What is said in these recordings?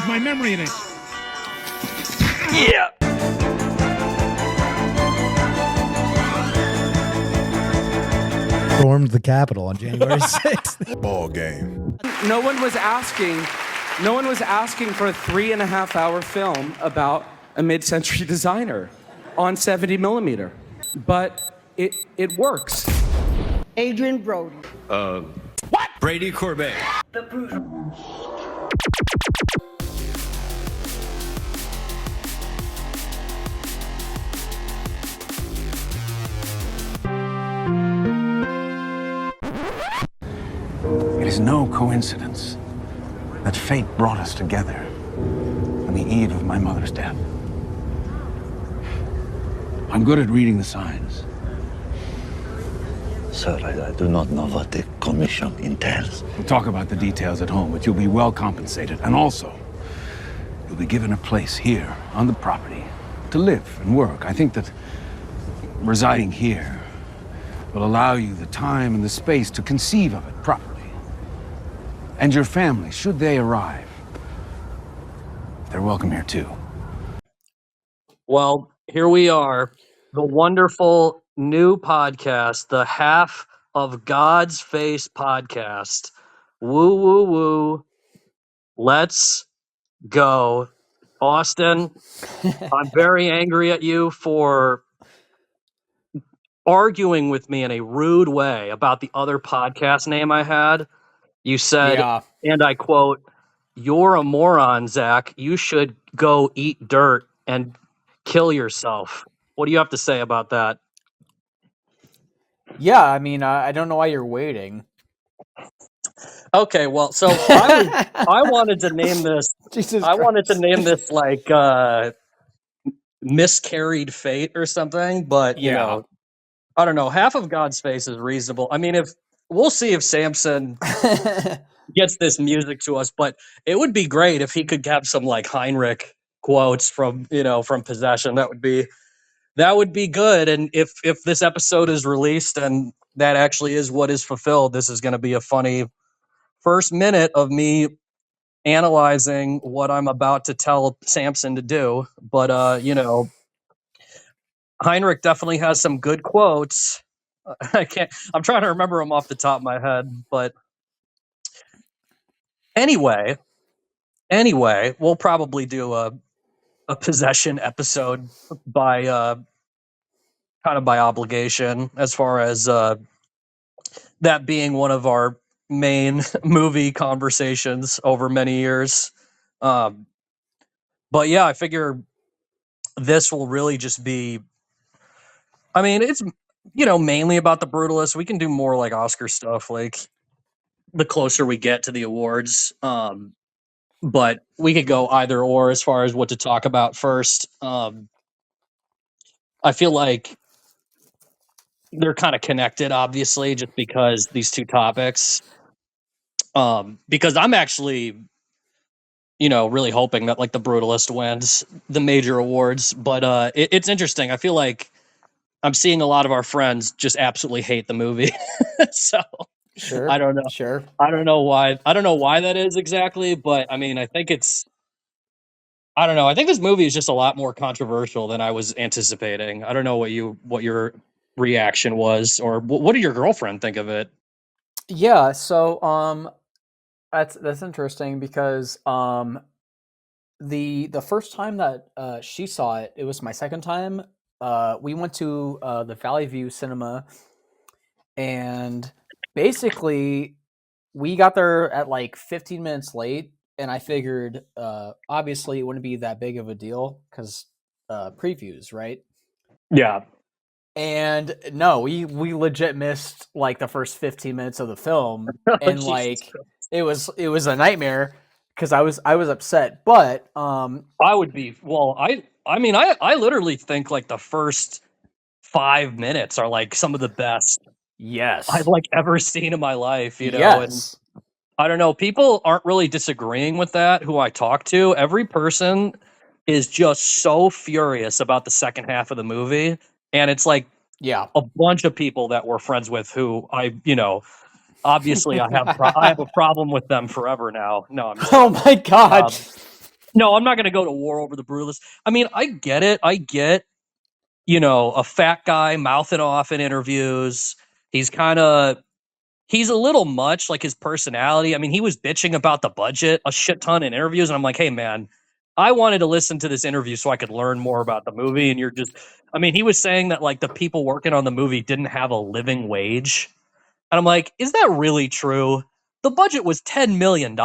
my memory in it. Yeah. Stormed the Capitol on January 6th. Ball game. No one was asking for a 3.5-hour film about a mid-century designer on 70 millimeter. But it works. Adrian Brody. What? Brady Corbet. The Brutalist. It is no coincidence that fate brought us together on the eve of my mother's death. I'm good at reading the signs. Sir, I do not know what the commission entails. We'll talk about the details at home, but you'll be well compensated. And also, you'll be given a place here on the property to live and work. I think that residing here will allow you the time and the space to conceive of it properly. And your family, should they arrive, they're welcome here too. Well, here we are, the wonderful new podcast, the Half of God's Face podcast. Woo, woo, woo. Let's go. Austin, I'm very angry at you for arguing with me in a rude way about the other podcast name I had. You said, and I quote, "You're a moron, Zach. You should go eat dirt and kill yourself." What do you have to say about that? Yeah, I mean, I don't know why you're waiting. Okay, well, so I wanted to name this. Jesus I Christ. wanted to name this like miscarried fate or something, but you know, I don't know. Half of God's Face is reasonable. I mean, if we'll see if Samson gets this music to us, but it would be great if he could have some like Heinrich quotes from Possession. That would be good. And if this episode is released and that actually is what is fulfilled, this is going to be a funny first minute of me analyzing what I'm about to tell Samson to do. But Heinrich definitely has some good quotes. I'm trying to remember them off the top of my head, but Anyway, we'll probably do a Possession episode by kind of by obligation, as far as that being one of our main movie conversations over many years. But yeah, I figure this will really just be. I mean, it's mainly about the Brutalist. We can do more like Oscar stuff, like the closer we get to the awards. But we could go either or as far as what to talk about first. I feel like they're kind of connected, obviously, just because these two topics. Because I'm actually, really hoping that like the Brutalist wins the major awards. But it's interesting. I feel like I'm seeing a lot of our friends just absolutely hate the movie. So. Sure. I don't know. Sure. I don't know why that is exactly, but I mean, I think I don't know. I think this movie is just a lot more controversial than I was anticipating. I don't know what your reaction was, or what did your girlfriend think of it? Yeah. So, that's interesting because the first time that she saw it, it was my second time. We went to the Valley View Cinema, and basically, we got there at like 15 minutes late, and I figured, obviously, it wouldn't be that big of a deal because previews, right? Yeah. And no, we legit missed like the first 15 minutes of the film, and like it was a nightmare because I was upset. But I would be. Well, I mean, I literally think like the first 5 minutes are like some of the best. Yes, I've like ever seen in my life, Yes. And I don't know, people aren't really disagreeing with that who I talk to. Every person is just so furious about the second half of the movie, and it's like a bunch of people that we're friends with who obviously I have a problem with them forever now. No, I'm just, oh my god. No, I'm not going to go to war over the Brutalist. I mean, I get it. I get, you know, a fat guy mouthing off in interviews. He's he's a little much, like his personality. I mean, he was bitching about the budget a shit ton in interviews. And I'm like, hey, man, I wanted to listen to this interview so I could learn more about the movie. And I mean, he was saying that like the people working on the movie didn't have a living wage. And I'm like, is that really true? The budget was $10 million.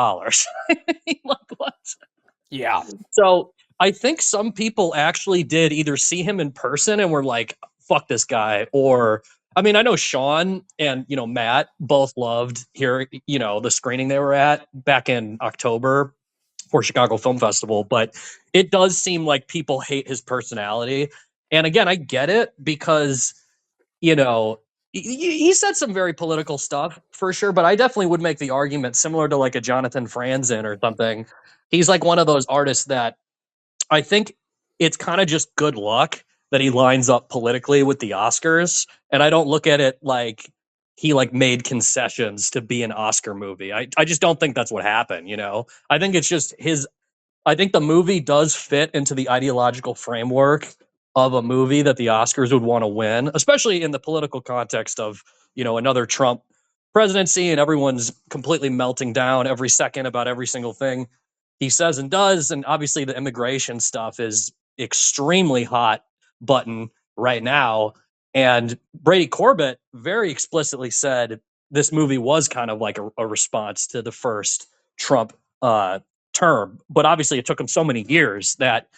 Like, what? Yeah. So I think some people actually did either see him in person and were like, fuck this guy. Or, I mean, I know Sean and, you know, Matt both loved here, you know, the screening they were at back in October for Chicago Film Festival. But it does seem like people hate his personality. And again, I get it because, you know, he said some very political stuff for sure, but I definitely would make the argument similar to like a Jonathan Franzen or something. He's like one of those artists that I think it's kind of just good luck that he lines up politically with the Oscars, and I don't look at it like he like made concessions to be an Oscar movie. I just don't think that's what happened, you know. I think it's just his I think the movie does fit into the ideological framework of a movie that the Oscars would want to win, especially in the political context of, you know, another Trump presidency and everyone's completely melting down every second about every single thing he says and does. And obviously the immigration stuff is extremely hot button right now. And Brady Corbet very explicitly said this movie was kind of like a response to the first Trump term, but obviously it took him so many years that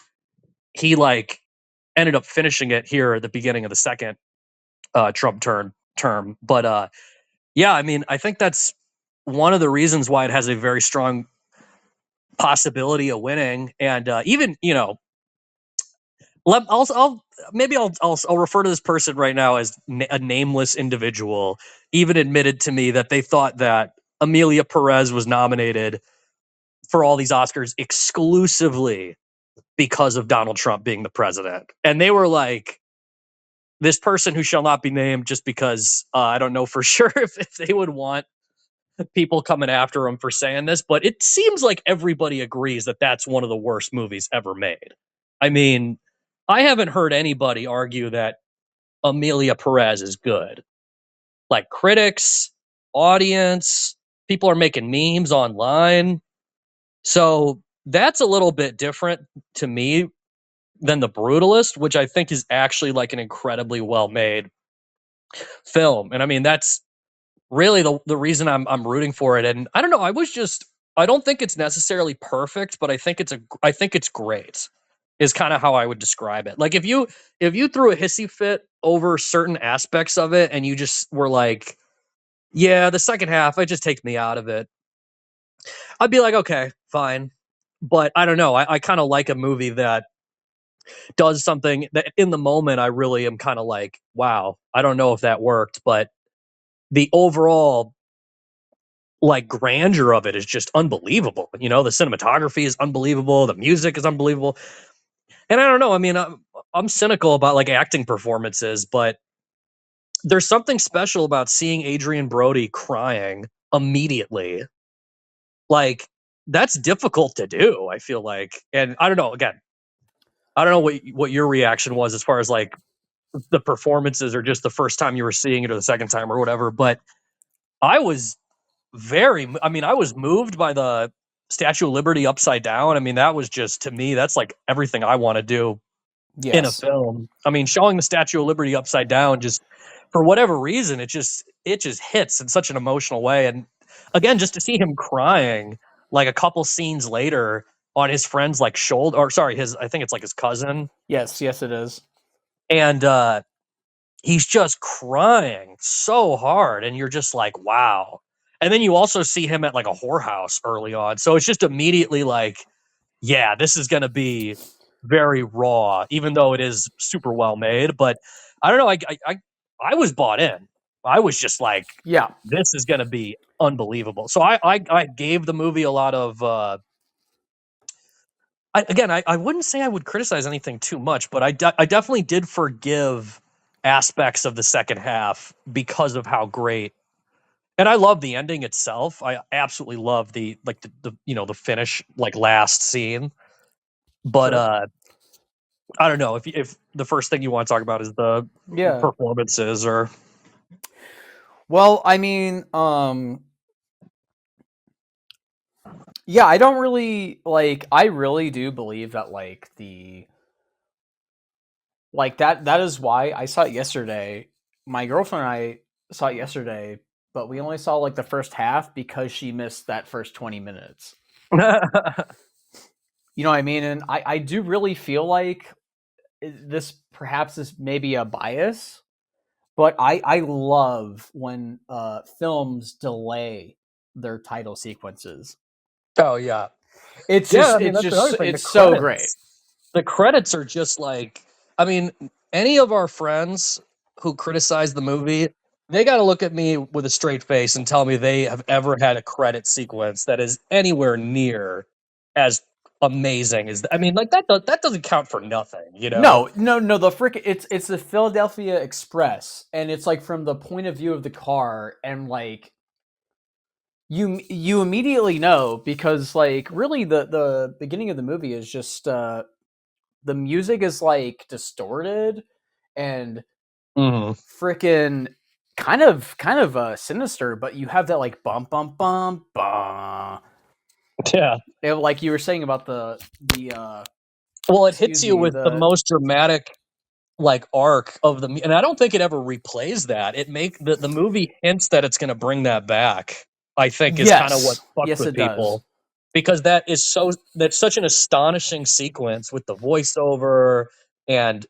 he like ended up finishing it here at the beginning of the second Trump term. But yeah, I mean, I think that's one of the reasons why it has a very strong possibility of winning. And even, you know, I'll refer to this person right now as a nameless individual. Even admitted to me that they thought that Amelia Perez was nominated for all these Oscars exclusively because of Donald Trump being the president. And they were like, this person who shall not be named, just because I don't know for sure if they would want people coming after him for saying this, but it seems like everybody agrees that that's one of the worst movies ever made. I mean, I haven't heard anybody argue that Amelia Perez is good. Like critics, audience, people are making memes online. So that's a little bit different to me than The Brutalist, which I think is actually like an incredibly well made film. And I mean, that's really the reason I'm rooting for it. And I don't know, I don't think it's necessarily perfect, but I think it's great. Is kind of how I would describe it. Like if you threw a hissy fit over certain aspects of it and you just were like, yeah, the second half, it just takes me out of it. I'd be like, okay, fine. But I don't know. I kind of like a movie that does something that in the moment I really am kind of like, wow, I don't know if that worked, but the overall like grandeur of it is just unbelievable. You know, the cinematography is unbelievable, the music is unbelievable. And I don't know, I mean, I'm cynical about like acting performances, but there's something special about seeing Adrian Brody crying immediately. Like that's difficult to do, I feel like. And I don't know, again, I don't know what your reaction was as far as like the performances or just the first time you were seeing it or the second time or whatever, but I was I was moved by the Statue of Liberty upside down. I mean, that was just to me that's like everything I want to do in a Yes. film. I mean, showing the Statue of Liberty upside down just for whatever reason it just hits in such an emotional way. And again, just to see him crying like a couple scenes later on his friend's like shoulder, or sorry, his I think it's like his cousin, Yes, it is. and he's just crying so hard and you're just like, wow. And then you also see him at like a whorehouse early on, so it's just immediately like, yeah, this is going to be very raw, even though it is super well made. But I don't know, I was bought in. I was just like, Yeah. this is going to be unbelievable. So I gave the movie a lot of I wouldn't say I would criticize anything too much, but I definitely did forgive aspects of the second half because of how great. And I love the ending itself. I absolutely love the you know the finish like last scene. But Sure. I don't know if the first thing you want to talk about is the Yeah. performances or. Well, I mean, yeah, I don't really like. I really do believe that like that is why I saw it yesterday. My girlfriend and I saw it yesterday, but we only saw like the first half because she missed that first 20 minutes. You know what I mean? And I do really feel like this perhaps is maybe a bias, but I love when films delay their title sequences. Oh yeah, It's yeah. just I mean, it's that's another just thing. it's so great. The credits are just like. I mean, any of our friends who criticize the movie, they got to look at me with a straight face and tell me they have ever had a credit sequence that is anywhere near as amazing as. I mean, like that doesn't count for nothing, you know. No. The frick, it's the Philadelphia Express, and it's like from the point of view of the car, and like you immediately know because like really the beginning of the movie is just the music is like distorted and Hmm. freaking kind of sinister, but you have that like bum bum bum bum. Yeah. Like you were saying about the Well, it hits excuse you me with the the most dramatic like arc of and I don't think it ever replays that. It make the movie hints that it's going to bring that back. I think is kind of what fucks yes with it does. people because that's such an astonishing sequence with the voiceover and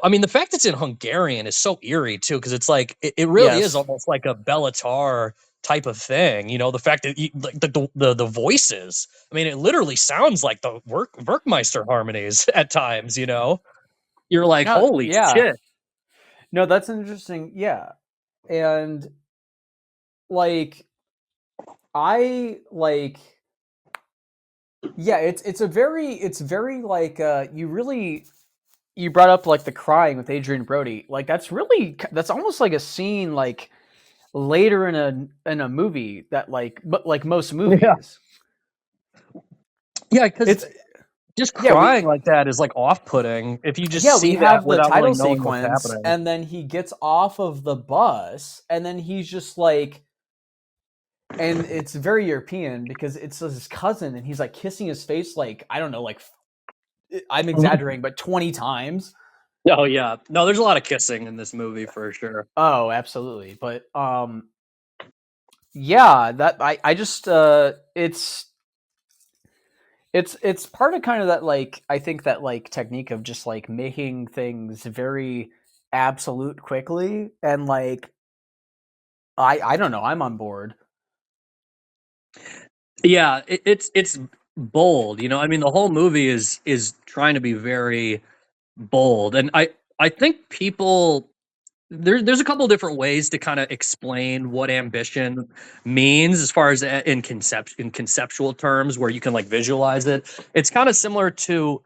I mean the fact it's in Hungarian is so eerie too because it's like it really is Yes. almost like a Bellatar type of thing. The fact that like the voices. I mean, it literally sounds like the Werkmeister harmonies at times. You're like, No, holy yeah. shit. No, that's interesting. Yeah. And like I like yeah, it's very like you brought up like the crying with Adrian Brody. Like that's almost like a scene like later in a movie that like but like most Yeah. movies. Yeah, because It's just yeah, crying like that is like off-putting if you just we see that have the without really title knowing what's sequence happening. and then he gets off of the bus and then he's just like and it's very European because it's his cousin and he's like kissing his face like I don't know like I'm exaggerating but 20 times. Oh yeah, no, there's a lot of kissing in this movie for sure. Oh, absolutely. But yeah, that I just it's part of kind of that like I think that like technique of just like making things very absolute quickly and like I don't know, I'm on board. Yeah, it's bold. I mean, the whole movie is trying to be very bold, and I think people there's a couple different ways to kind of explain what ambition means as far as in conceptual terms where you can like visualize it. It's kind of similar to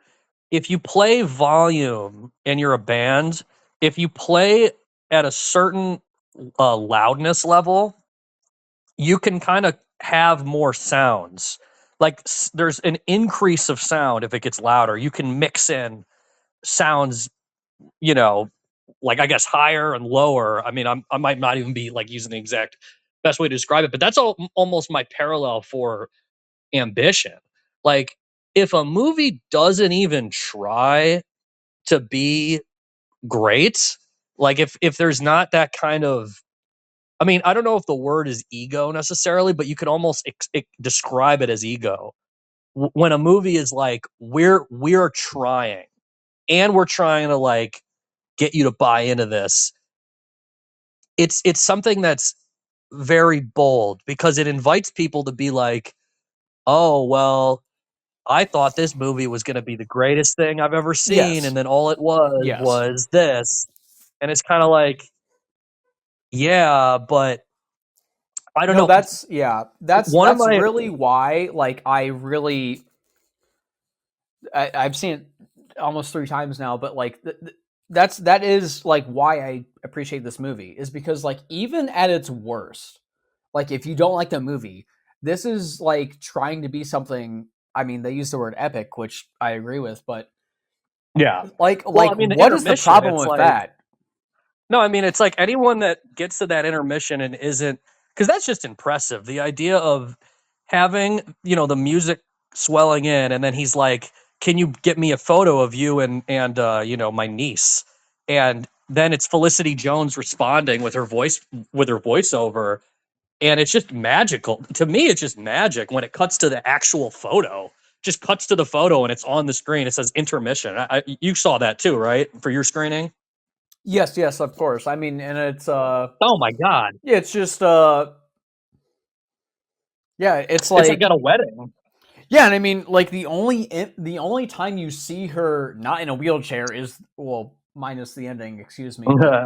if you play volume and you're a band, if you play at a certain loudness level, you can kind of have more sounds. Like there's an increase of sound if it gets louder. You can mix in sounds, you know, like I guess higher and lower. I mean, I might not even be like using the exact best way to describe it, but that's almost my parallel for ambition. Like if a movie doesn't even try to be great, like if there's not that kind of I mean, I don't know if the word is ego necessarily, but you could almost describe it as ego. When a movie is like we're trying and we're trying to like get you to buy into this. It's something that's very bold because it invites people to be like, "Oh, well, I thought this movie was going to be the greatest thing I've ever seen Yes. and then all it Yes. was this." And it's kind of like, "Yeah, but I don't No, know. that's yeah. One of That's my really why like I've seen it almost 3 times now, but like that is like why I appreciate this movie is because like even at its worst, like if you don't like the movie, this is like trying to be something I mean, they use the word epic, which I agree with, but Yeah. like, Well, I mean, the what is the intermission, problem it's with like, that? no, I mean, it's like anyone that gets to that intermission and isn't, because that's just impressive. The idea of having, the music swelling in, and then he's like, "Can you get me a photo of you and my niece?" And then it's Felicity Jones responding with her voiceover, and it's just magical. To me, it's just magic when it cuts to the actual photo. Just cuts to the photo and it's on the screen. It says intermission. You saw that too, right? For your screening? Yes, yes, of course. I mean, and it's Oh my god. yeah, it's just yeah, it's It's like like at a wedding. yeah, and I mean, like the only time you see her not in a wheelchair is, well, minus the ending, excuse me, but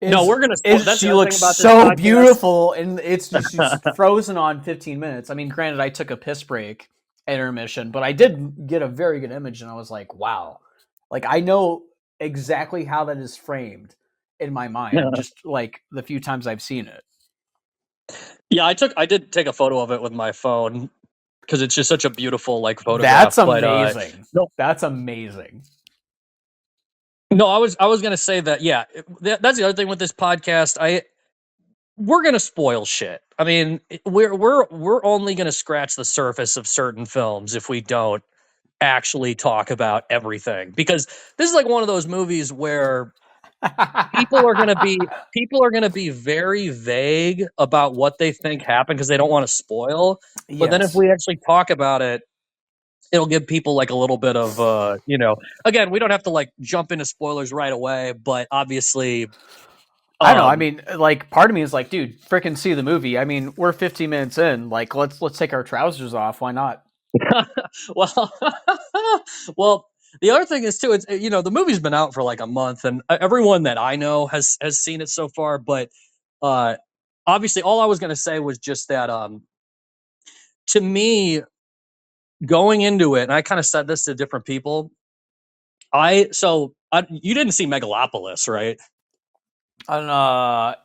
No, is we're gonna is that's the she other thing looks about this so podcast. beautiful, and it's just she's frozen on 15 minutes. I mean, granted, I took a piss break at intermission, but I did get a very good image, and I was like, wow, like I know exactly how that is framed in my mind, just like the few times I've seen it. Yeah, I did take a photo of it with my phone because it's just such a beautiful like That's photograph. But amazing. no, That's amazing. no, I was gonna say that. Yeah, that's the other thing with this podcast. We're gonna spoil shit. I mean, we're only gonna scratch the surface of certain films if we don't actually talk about everything, because this is like one of those movies where people are going to be very vague about what they think happened because they don't want to spoil. But then if Yes. we actually talk about it, it'll give people like a little bit of again, we don't have to like jump into spoilers right away, but obviously I don't know. I um mean, like, part of me is like, dude, freaking see the movie. I mean, we're 15 minutes in. Like, let's take our trousers off. Why not? well well, the other thing is too, it's the movie's been out for like a month, and everyone that I know has seen it so far. But uh obviously all I was going to say was just that to me, going into it, and I kind of said this to different people. You didn't see Megalopolis, right? And,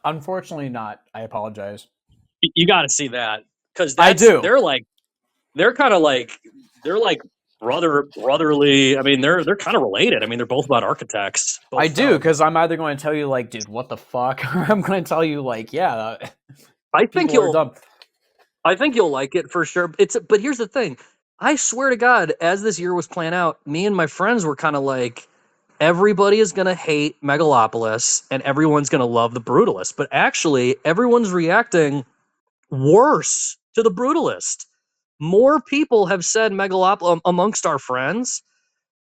unfortunately, not. I apologize. You got to see that because I do. they're kind of like they're like brotherly. I mean, they're kind of related. I mean, they're both about architects, I both do, films. because I'm either going to tell you, like, dude, what the fuck? Or I'm going to tell you, like, yeah, I think people are you'll dumb. I think you'll like it for sure. But here's the thing. I swear to God, as this year was playing out, me and my friends were kind of like, everybody is gonna hate Megalopolis and everyone's gonna love the Brutalist. But actually, everyone's reacting worse to the Brutalist. More people have said Megalopolis amongst our friends,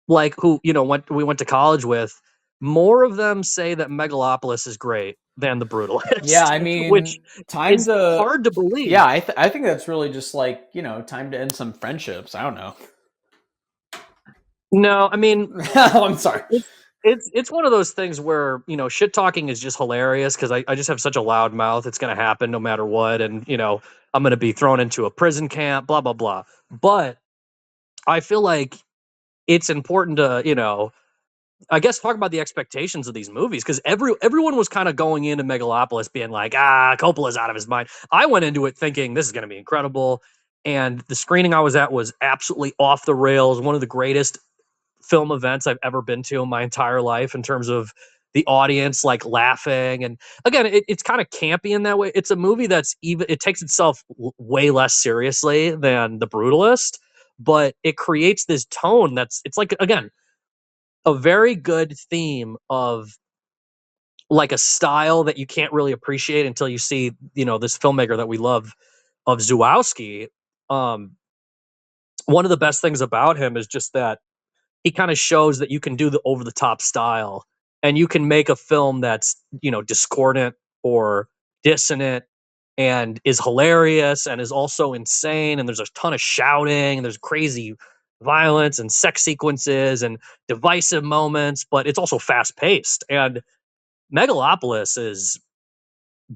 like who we went to college with. More of them say that Megalopolis is great than the Yeah, Brutalist, I which mean, time is to. hard to believe. Yeah, I think that's really just like, time to end some friendships. I don't know. No, I mean, I'm sorry. it's one of those things where shit talking is just hilarious because I just have such a loud mouth. It's going to happen no matter what, and I'm going to be thrown into a prison camp, blah blah blah. But I feel like it's important to I guess talk about the expectations of these movies, because everyone was kind of going into Megalopolis being like, Coppola's out of his mind. I went into it thinking this is going to be incredible, and the screening I was at was absolutely off the rails. One of the greatest film events I've ever been to in my entire life in terms of the audience like laughing. And again, it's kind of campy in that way. It's a movie it takes itself way less seriously than The Brutalist, but it creates this tone it's like, again, a very good theme of like a style that you can't really appreciate until you see, this filmmaker that we love, of Zukowski. Um, One of the best things about him is just that he kind of shows that you can do the over the top style, and you can make a film that's, discordant or dissonant and is hilarious and is also insane. And there's a ton of shouting and there's crazy violence and sex sequences and divisive moments, but it's also fast paced. And Megalopolis is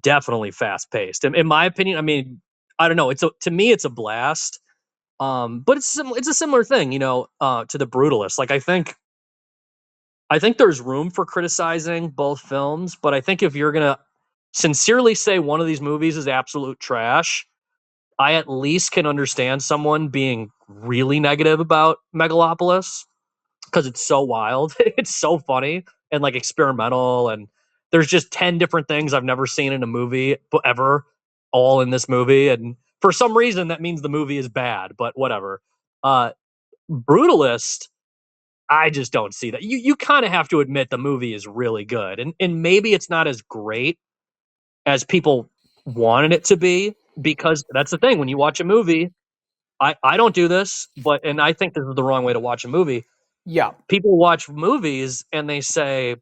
definitely fast paced. In my opinion, I mean, I don't know. To me, it's a blast. But it's a similar thing, to The Brutalist. Like, I think there's room for criticizing both films, but I think if you're gonna sincerely say one of these movies is absolute trash, I at least can understand someone being really negative about Megalopolis because it's so wild. It's so funny and like experimental, and there's just 10 different things I've never seen in a movie ever, all in this movie. And for some reason, that means the movie is bad, but whatever. Uh, Brutalist, I just don't see that. You kind of have to admit the movie is really good, and maybe it's not as great as people wanted it to be, because that's the thing when you watch a movie. I don't do this, but and I think this is the wrong way to watch a movie. Yeah. People watch movies and they say,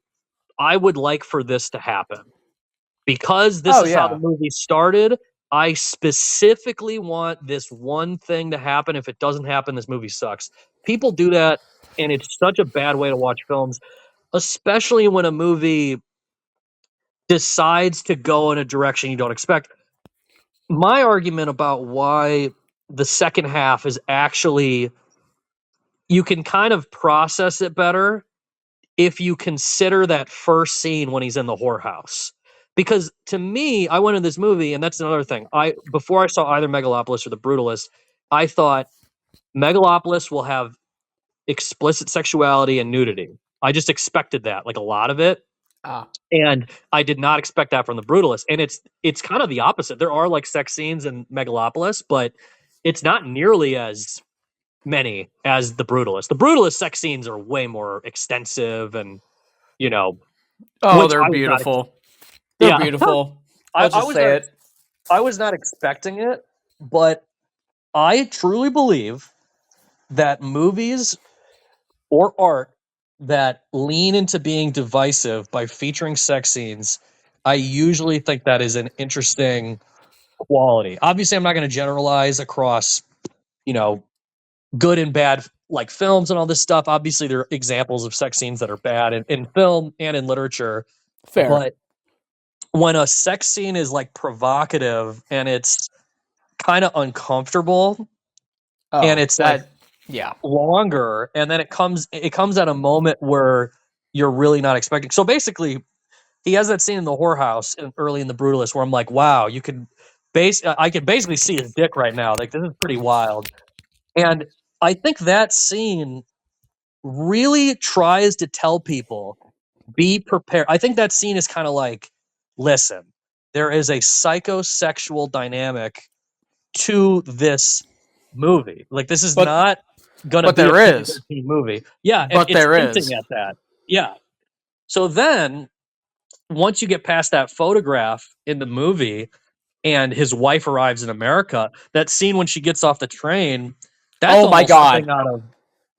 I would like for this to happen because this Oh is how the yeah. movie started. I specifically want this one thing to happen. If it doesn't happen, this movie sucks. People do that, and it's such a bad way to watch films, especially when a movie decides to go in a direction you don't expect. My argument about why the second half is actually, you can kind of process it better if you consider that first scene when he's in the whorehouse. Because to me, I went in this movie, and that's another thing. Before I saw either Megalopolis or The Brutalist, I thought Megalopolis will have explicit sexuality and nudity. I just expected that, like a lot of it. Ah. And I did not expect that from The Brutalist. And it's kind of the opposite. There are like sex scenes in Megalopolis, but it's not nearly as many as The Brutalist. The Brutalist sex scenes are way more extensive, and you know, Oh, which they're I was not. beautiful. They're Yeah, beautiful. I, Let's I just was say not. it. I was not expecting it, but I truly believe that movies or art that lean into being divisive by featuring sex scenes, I usually think that is an interesting quality. Obviously, I'm not going to generalize across, you know, good and bad like films and all this stuff. Obviously, there are examples of sex scenes that are bad in film and in literature, Fair. but when a sex scene is like provocative and it's kind of uncomfortable and Oh, it's like that. Yeah. longer, and then it comes at a moment where you're really not expecting. So basically, he has that scene in the whorehouse early in The Brutalist where I'm like, wow, I can basically see his dick right now. Like, this is pretty wild. And I think that scene really tries to tell people, be prepared. I think that scene is kind of like, listen, there is a psychosexual dynamic to this movie. Like, this is But not gonna but be a there is. PG-13 movie. Yeah, and But it's there hinting is. at that. Yeah. So then once you get past that photograph in the movie and his wife arrives in America, that scene when she gets off the train, that's Oh my almost god. something out of,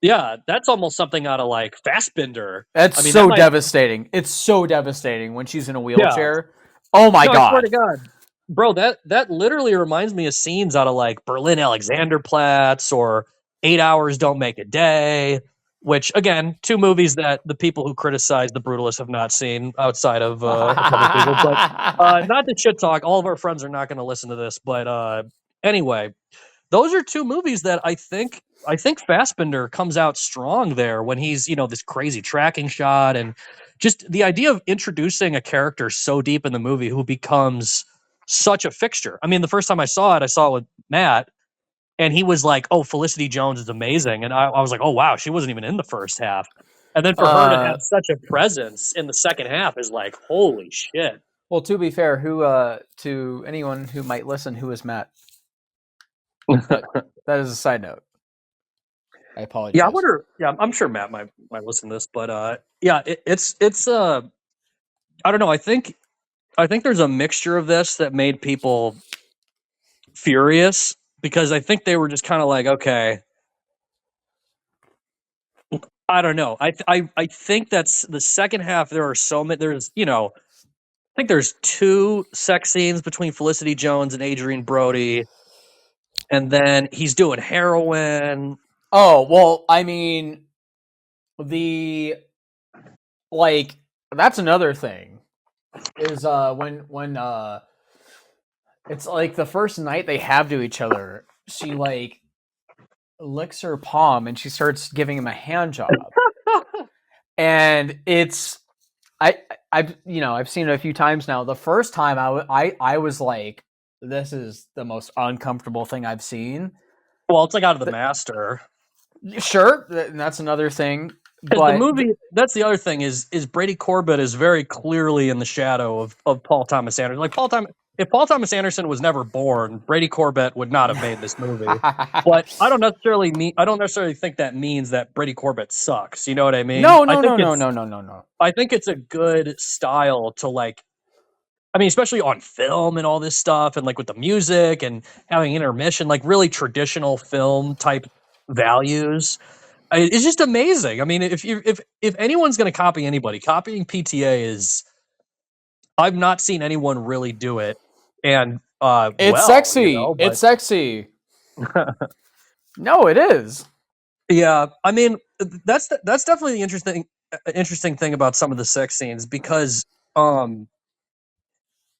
yeah, that's almost something out of like Fassbinder. That's I mean, that so might, devastating. It's so devastating when she's in a yeah. wheelchair. Oh my No, I swear to god. God, bro, that literally reminds me of scenes out of like Berlin Alexanderplatz or 8 Hours Don't Make a Day, which again, two movies that the people who criticize The Brutalist have not seen outside of a couple people. But not to shit talk, all of our friends are not going to listen to this. But anyway, those are two movies that I think Fassbinder comes out strong there when he's, this crazy tracking shot, and just the idea of introducing a character so deep in the movie who becomes such a fixture. I mean, the first time I saw it with Matt, and he was like, "Oh, Felicity Jones is amazing," and I was like, "Oh wow, she wasn't even in the first half." And then for her to uh have such a presence in the second half is like, holy shit. well, to be fair, who to anyone who might listen, who is Matt? That that is a side note. I apologize. Yeah, I wonder. Yeah, I'm sure Matt might listen to this, but yeah, it's I don't know. I think there's a mixture of this that made people furious because I think they were just kind of like, okay, I don't know. I think that's the second half. There are so many. I think there's two sex scenes between Felicity Jones and Adrian Brody, and then he's doing heroin. Oh, well, I mean, the like that's another thing is when it's like the first night they have to each other, she like licks her palm and she starts giving him a hand job. And it's I've seen it a few times now. The first time I was like, this is the most uncomfortable thing I've seen. Well, it's like out of the master. Sure, that's another thing. Because the But movie, that's the other thing is Brady Corbet is very clearly in the shadow of Paul Thomas Anderson. Like if Paul Thomas Anderson was never born, Brady Corbet would not have made this movie. But I don't necessarily think that means that Brady Corbet sucks. You know what I mean? no, no, no, no, no, no, no, no. I think it's a good style to like. I mean, especially on film and all this stuff, and like with the music and having intermission, like really traditional film type values. It's just amazing. I mean, if anyone's going to copy anybody, copying PTA is. I've not seen anyone really do it, and It's well, you sexy. know, It's but sexy. No, it is. yeah, I mean, that's definitely the interesting thing about some of the sex scenes because um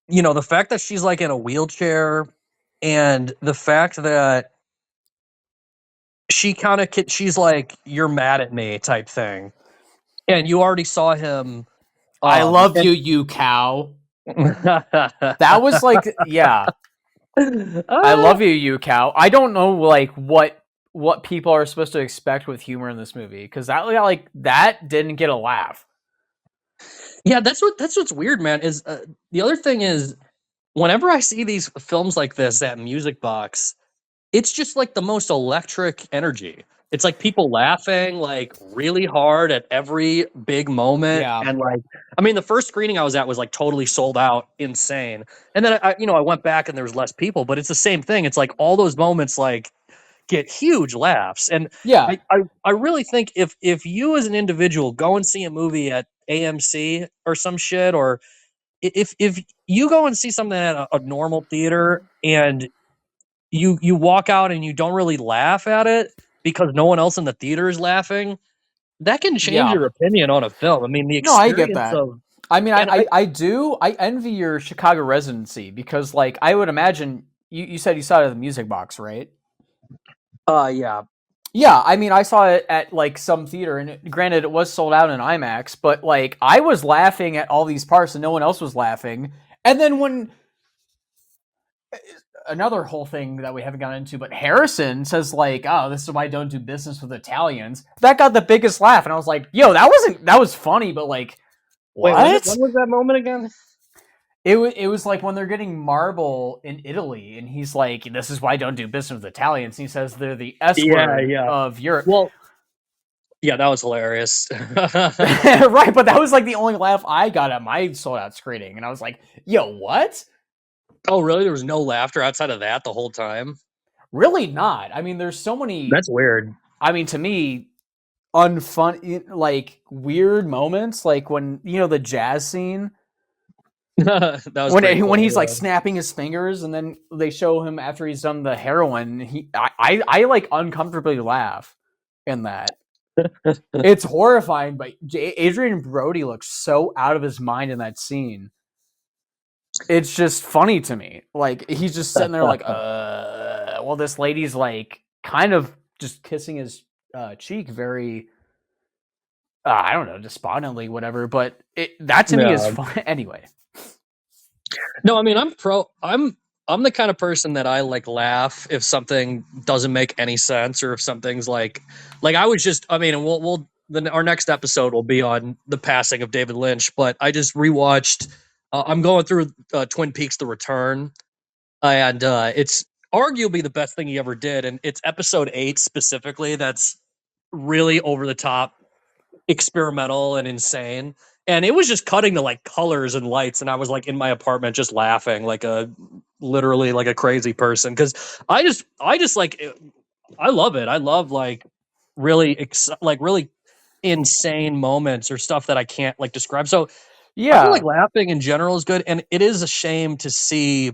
the fact that she's like in a wheelchair and the fact that she's like you're mad at me type thing, and you already saw him I love and you, you cow. That was like, yeah. I love you, you cow. I don't know like what people are supposed to expect with humor in this movie because that didn't get a laugh. Yeah, that's what's weird, man. Is the other thing is whenever I see these films like this at Music Box, it's just like the most electric energy. It's like people laughing like really hard at every big moment, Yeah. and like I mean, the first screening I was at was like totally sold out, insane. And then I went back and there was less people, but it's the same thing. It's like all those moments like get huge laughs, and Yeah. I really think if you as an individual go and see a movie at AMC or some shit, or if you go and see something at a normal theater and you walk out and you don't really laugh at it because no one else in the theater is laughing, that can change Yeah. your opinion on a film. I mean, the No, I get experience that. of I mean, and I do. I envy your Chicago residency because, like, I would imagine you said you saw it at the Music Box, right? yeah. Yeah, I mean, I saw it at like some theater, and granted, it was sold out in IMAX, but like, I was laughing at all these parts, and no one else was laughing. And then when another whole thing that we haven't gotten into, but Harrison says like, "Oh, this is why I don't do business with Italians." That got the biggest laugh, and I was like, "Yo, that was funny," but like, Wait, what? when was that moment again? It was like when they're getting marble in Italy, and he's like, "This is why I don't do business with Italians." And he says they're the S word Yeah. of Europe. Well, yeah, that was hilarious. Right, but that was like the only laugh I got at my sold out screening, and I was like, "Yo, what?" Oh, really? There was no laughter outside of that the whole time? Really not. I mean, there's so many. That's weird. I mean, to me, unfun like weird moments, like when the jazz scene That was pretty when cool, he's like yeah. snapping his fingers, and then they show him after he's done the heroin. I like uncomfortably laugh in that. It's horrifying, but Adrian Brody looks so out of his mind in that scene. It's just funny to me. Like he's just sitting there like, well, this lady's like kind of just kissing his cheek very, I don't know, despondently, whatever. But that to me is Yeah. fun. Anyway. No, I mean I'm the kind of person that I like laugh if something doesn't make any sense or if something's like I was just I mean our next episode will be on the passing of David Lynch, but I just rewatched I'm going through Twin Peaks: The Return, and it's arguably the best thing he ever did, and it's episode 8 specifically that's really over the top, experimental and insane. And it was just cutting to like colors and lights, and I was like in my apartment just laughing like literally like a crazy person because I just like I love it. I love like really insane moments or stuff that I can't like describe. So I feel Yeah. like laughing in general is good, and it is a shame to see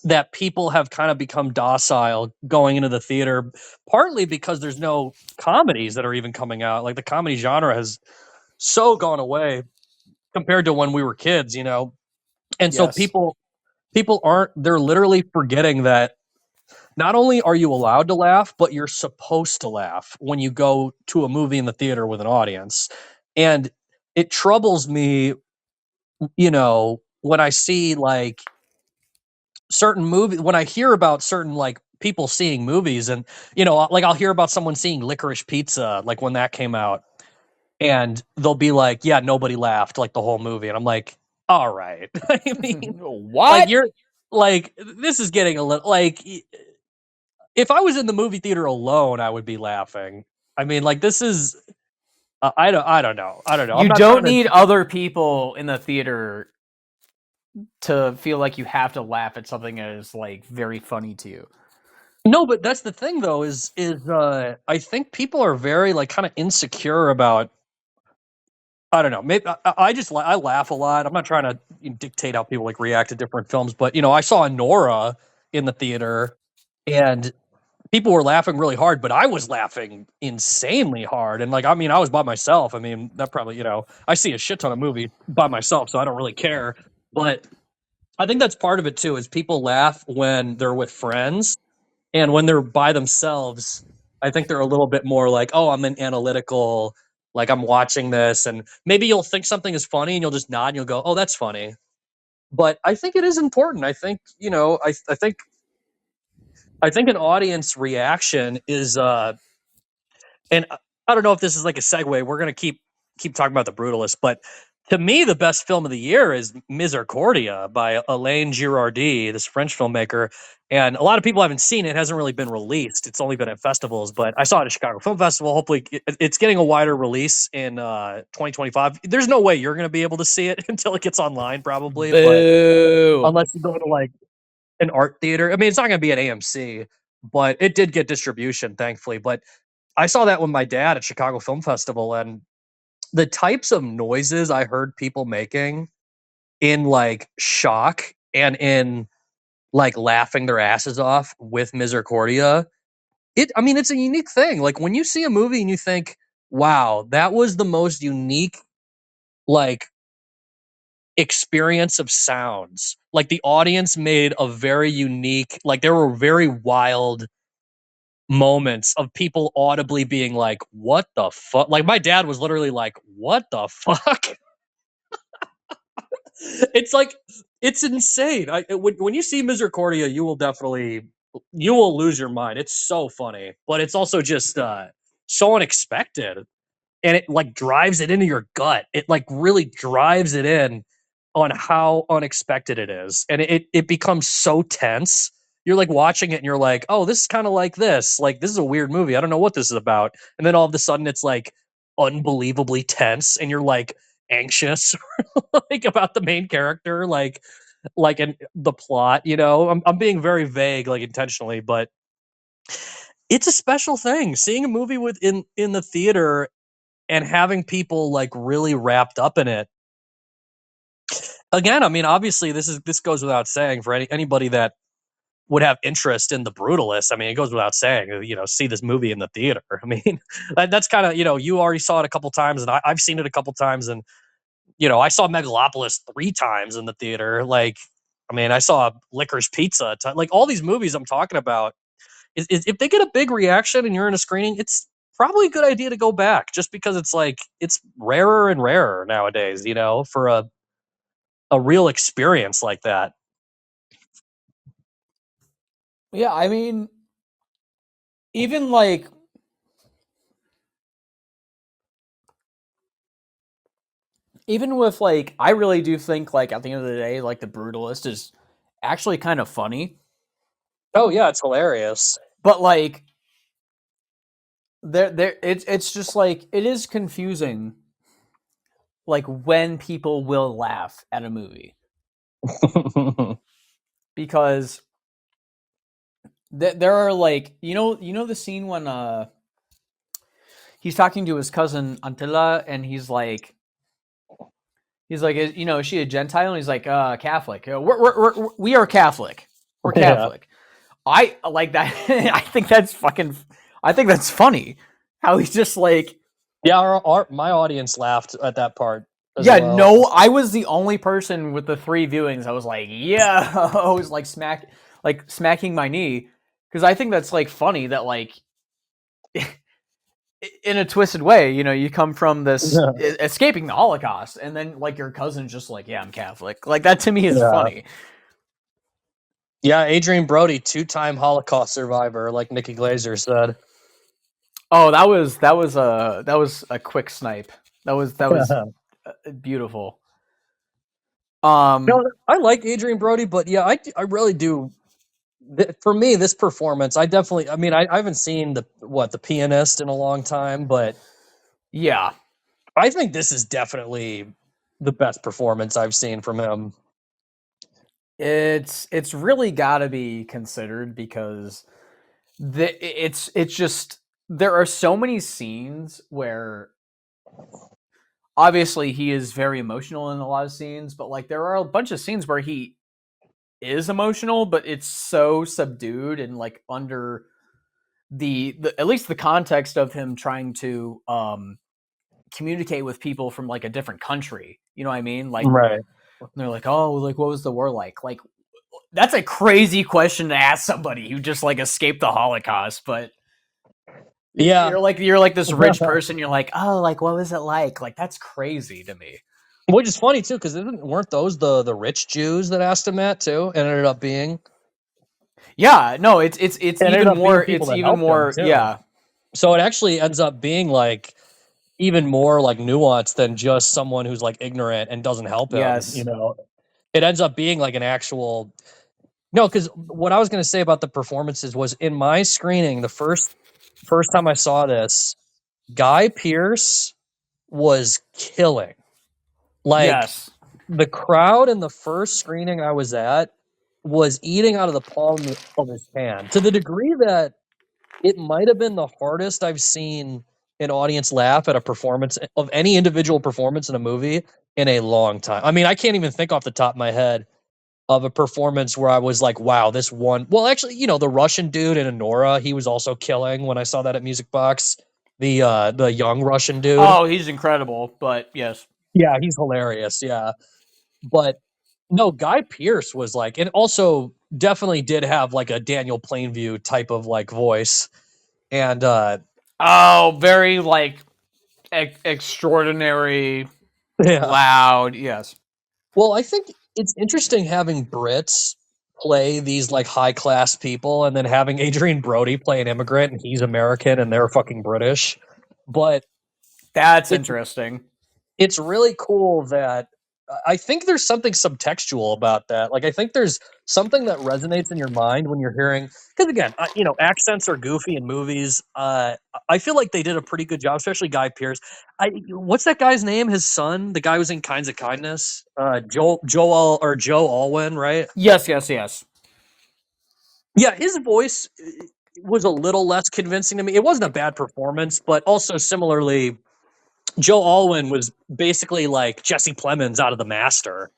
that people have kind of become docile going into the theater, partly because there's no comedies that are even coming out. Like the comedy genre has so gone away compared to when we were kids, you know. And so Yes. people aren't they're literally forgetting that not only are you allowed to laugh, but you're supposed to laugh when you go to a movie in the theater with an audience. And it troubles me, when I see like certain movie when I hear about certain like people seeing movies, and you know, like I'll hear about someone seeing Licorice Pizza, like when that came out, and they'll be like, "Yeah, nobody laughed like the whole movie," and I'm like, "All right." I mean, like What? you're like this is getting a little like if I was in the movie theater alone, I would be laughing. I mean, like this is I don't know. I don't know. I'm You not don't trying to need other people in the theater to feel like you have to laugh at something that is like very funny to you. No, but that's the thing though I think people are very like kind of insecure about I don't know. Maybe I just I laugh a lot. I'm not trying to dictate how people like react to different films, but you know, I saw Nora in the theater and people were laughing really hard, but I was laughing insanely hard. And like, I mean, I was by myself. I mean, that probably, you know, I see a shit ton of movies by myself, so I don't really care. But I think that's part of it too, is people laugh when they're with friends and when they're by themselves. I think they're a little bit more like, oh, I'm an analytical, like I'm watching this, and maybe you'll think something is funny and you'll just nod and you'll go, oh, that's funny. But I think it is important. I think, you know, I think an audience reaction is and I don't know if this is like a segue. We're gonna keep talking about the Brutalist, but to me, the best film of the year is Misericordia by Alain Girardi, this French filmmaker. And a lot of people haven't seen it; it hasn't really been released. It's only been at festivals, but I saw it at Chicago Film Festival. Hopefully, it's getting a wider release in 2025. There's no way you're going to be able to see it until it gets online, probably. But Boo. unless you go to like an art theater, I mean, it's not going to be at AMC, but it did get distribution, thankfully. But I saw that with my dad at Chicago Film Festival, and the types of noises I heard people making in like shock and in like laughing their asses off with Misericordia. I mean, it's a unique thing. Like when you see a movie and you think, wow, that was the most unique, like, experience of sounds. Like the audience made a very unique, like there were very wild moments of people audibly being like, what the fuck? Like my dad was literally like, what the fuck? It's like it's insane. When you see Misericordia, you will lose your mind. It's so funny, but it's also just so unexpected, and it like drives it into your gut. It like really drives it in on how unexpected it is, and it becomes so tense. You're like watching it, and you're like, oh, this is kind of like this. Like this is a weird movie. I don't know what this is about, and then all of a sudden, it's like unbelievably tense, and you're like anxious like about the main character, like in the plot. You know, I'm being very vague, like intentionally, but it's a special thing seeing a movie in the theater and having people like really wrapped up in it. Again, I mean, obviously, this goes without saying for anybody that would have interest in the Brutalist. I mean, it goes without saying, you know, see this movie in the theater. I mean, that's kind of, you know, you already saw it a couple times, and I've seen it a couple times, and you know, I saw Megalopolis 3 times in the theater. Like, I mean, I saw Licorice Pizza. Like all these movies I'm talking about, is if they get a big reaction and you're in a screening, it's probably a good idea to go back, just because it's like it's rarer and rarer nowadays. You know, for a real experience like that. Yeah, I mean, even like even with like I really do think like at the end of the day, like the Brutalist is actually kind of funny. Oh yeah, it's hilarious. But like it's just like it is confusing like when people will laugh at a movie. Because there are like you know the scene when he's talking to his cousin Antilla and he's like you know, is she a Gentile? And he's like Catholic. We are Catholic. We're Yeah. Catholic. I like that. I think that's funny how he's just like, Yeah, my audience laughed at that part as yeah, well. no, I was the only person with the 3 viewings. I was like, yeah, I was like smacking my knee because I think that's like funny that like in a twisted way, you know, you come from this escaping the Holocaust, and then like your cousin's just like, yeah, I'm Catholic. Like that to me is Yeah. funny. Yeah, Adrian Brody, 2-time Holocaust survivor, like Nikki Glazer said. Oh, that was a quick snipe. That was beautiful. No, I like Adrian Brody, but yeah, I really do. For me, this performance, I definitely. I mean, I haven't seen the Pianist in a long time, but Yeah, I think this is definitely the best performance I've seen from him. it's really got to be considered because it's just there are so many scenes where obviously he is very emotional in a lot of scenes, but like there are a bunch of scenes where he is emotional, but it's so subdued and like under the at least the context of him trying to communicate with people from like a different country. You know what I mean? Like Right. they're like, "Oh, like what was the war like?" Like that's a crazy question to ask somebody who just like escaped the Holocaust, but Yeah. you're like this rich person. You're like, "Oh, like what was it like?" Like that's crazy to me. Which is funny too, because weren't those the rich Jews that asked him that too, and ended up being Yeah, no, it's it ended even up being more. people It's that even helped him more. too. Yeah, So it actually ends up being like even more like nuanced than just someone who's like ignorant and doesn't help him. yes, It ends up being like an actual no. Because what I was going to say about the performances was in my screening, the first time I saw this, Guy Pearce was killing. Like yes. the crowd in the first screening I was at was eating out of the palm of his hand to the degree that it might have been the hardest I've seen an audience laugh at a performance of any individual performance in a movie in a long time. I mean, I can't even think off the top of my head of a performance where I was like, wow, this one. Well, actually, the Russian dude in Honora, he was also killing when I saw that at Music Box. The young Russian dude. Oh, he's incredible. But yes, Yeah, he's hilarious. Yeah. But no, Guy Pearce was like, and also definitely did have like a Daniel Plainview type of like voice. And oh, very like extraordinary, yeah. loud. Yes. Well, I think it's interesting having Brits play these like high class people and then having Adrian Brody play an immigrant and he's American and they're fucking British. But That's it's interesting. it's really cool that I think there's something subtextual about that. Like I think there's something that resonates in your mind when you're hearing because again, accents are goofy in movies. I feel like they did a pretty good job, especially Guy Pearce. What's that guy's name? His son, the guy who's in Kinds of Kindness, Joe Alwyn, right? Yes, yes, yes. Yeah, his voice was a little less convincing to me. It wasn't a bad performance, but also similarly, Joe Alwyn was basically like Jesse Plemons out of The Master.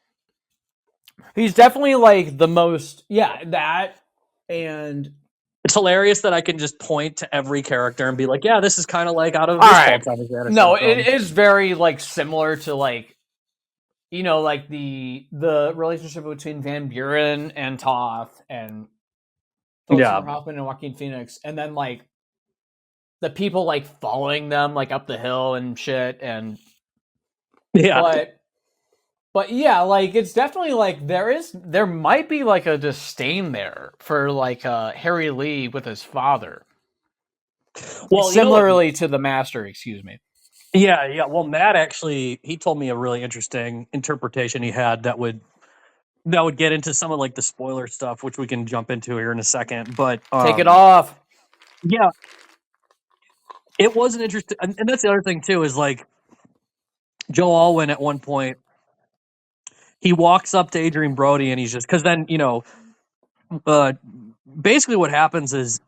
He's definitely like the most. Yeah, that and It's hilarious that I can just point to every character and be like, "Yeah, this is kind of like out of all this Paul right. Thomas Anderson No, it film." is very like similar to like like the relationship between Van Buren and Toth and Philip Yeah, Seymour Hoffman and Joaquin Phoenix, and then like the people like following them like up the hill and shit, and yeah, but yeah, like it's definitely like there might be like a disdain there for like Harry Lee with his father, well, you know what? similarly to the Master. Excuse me. Yeah, yeah. Well, Matt actually he told me a really interesting interpretation he had that would get into some of like the spoiler stuff, which we can jump into here in a second. But Take it off. yeah, it was an interesting, and that's the other thing too is like Joe Alwyn at one point he walks up to Adrian Brody and he's just because then uh, basically what happens is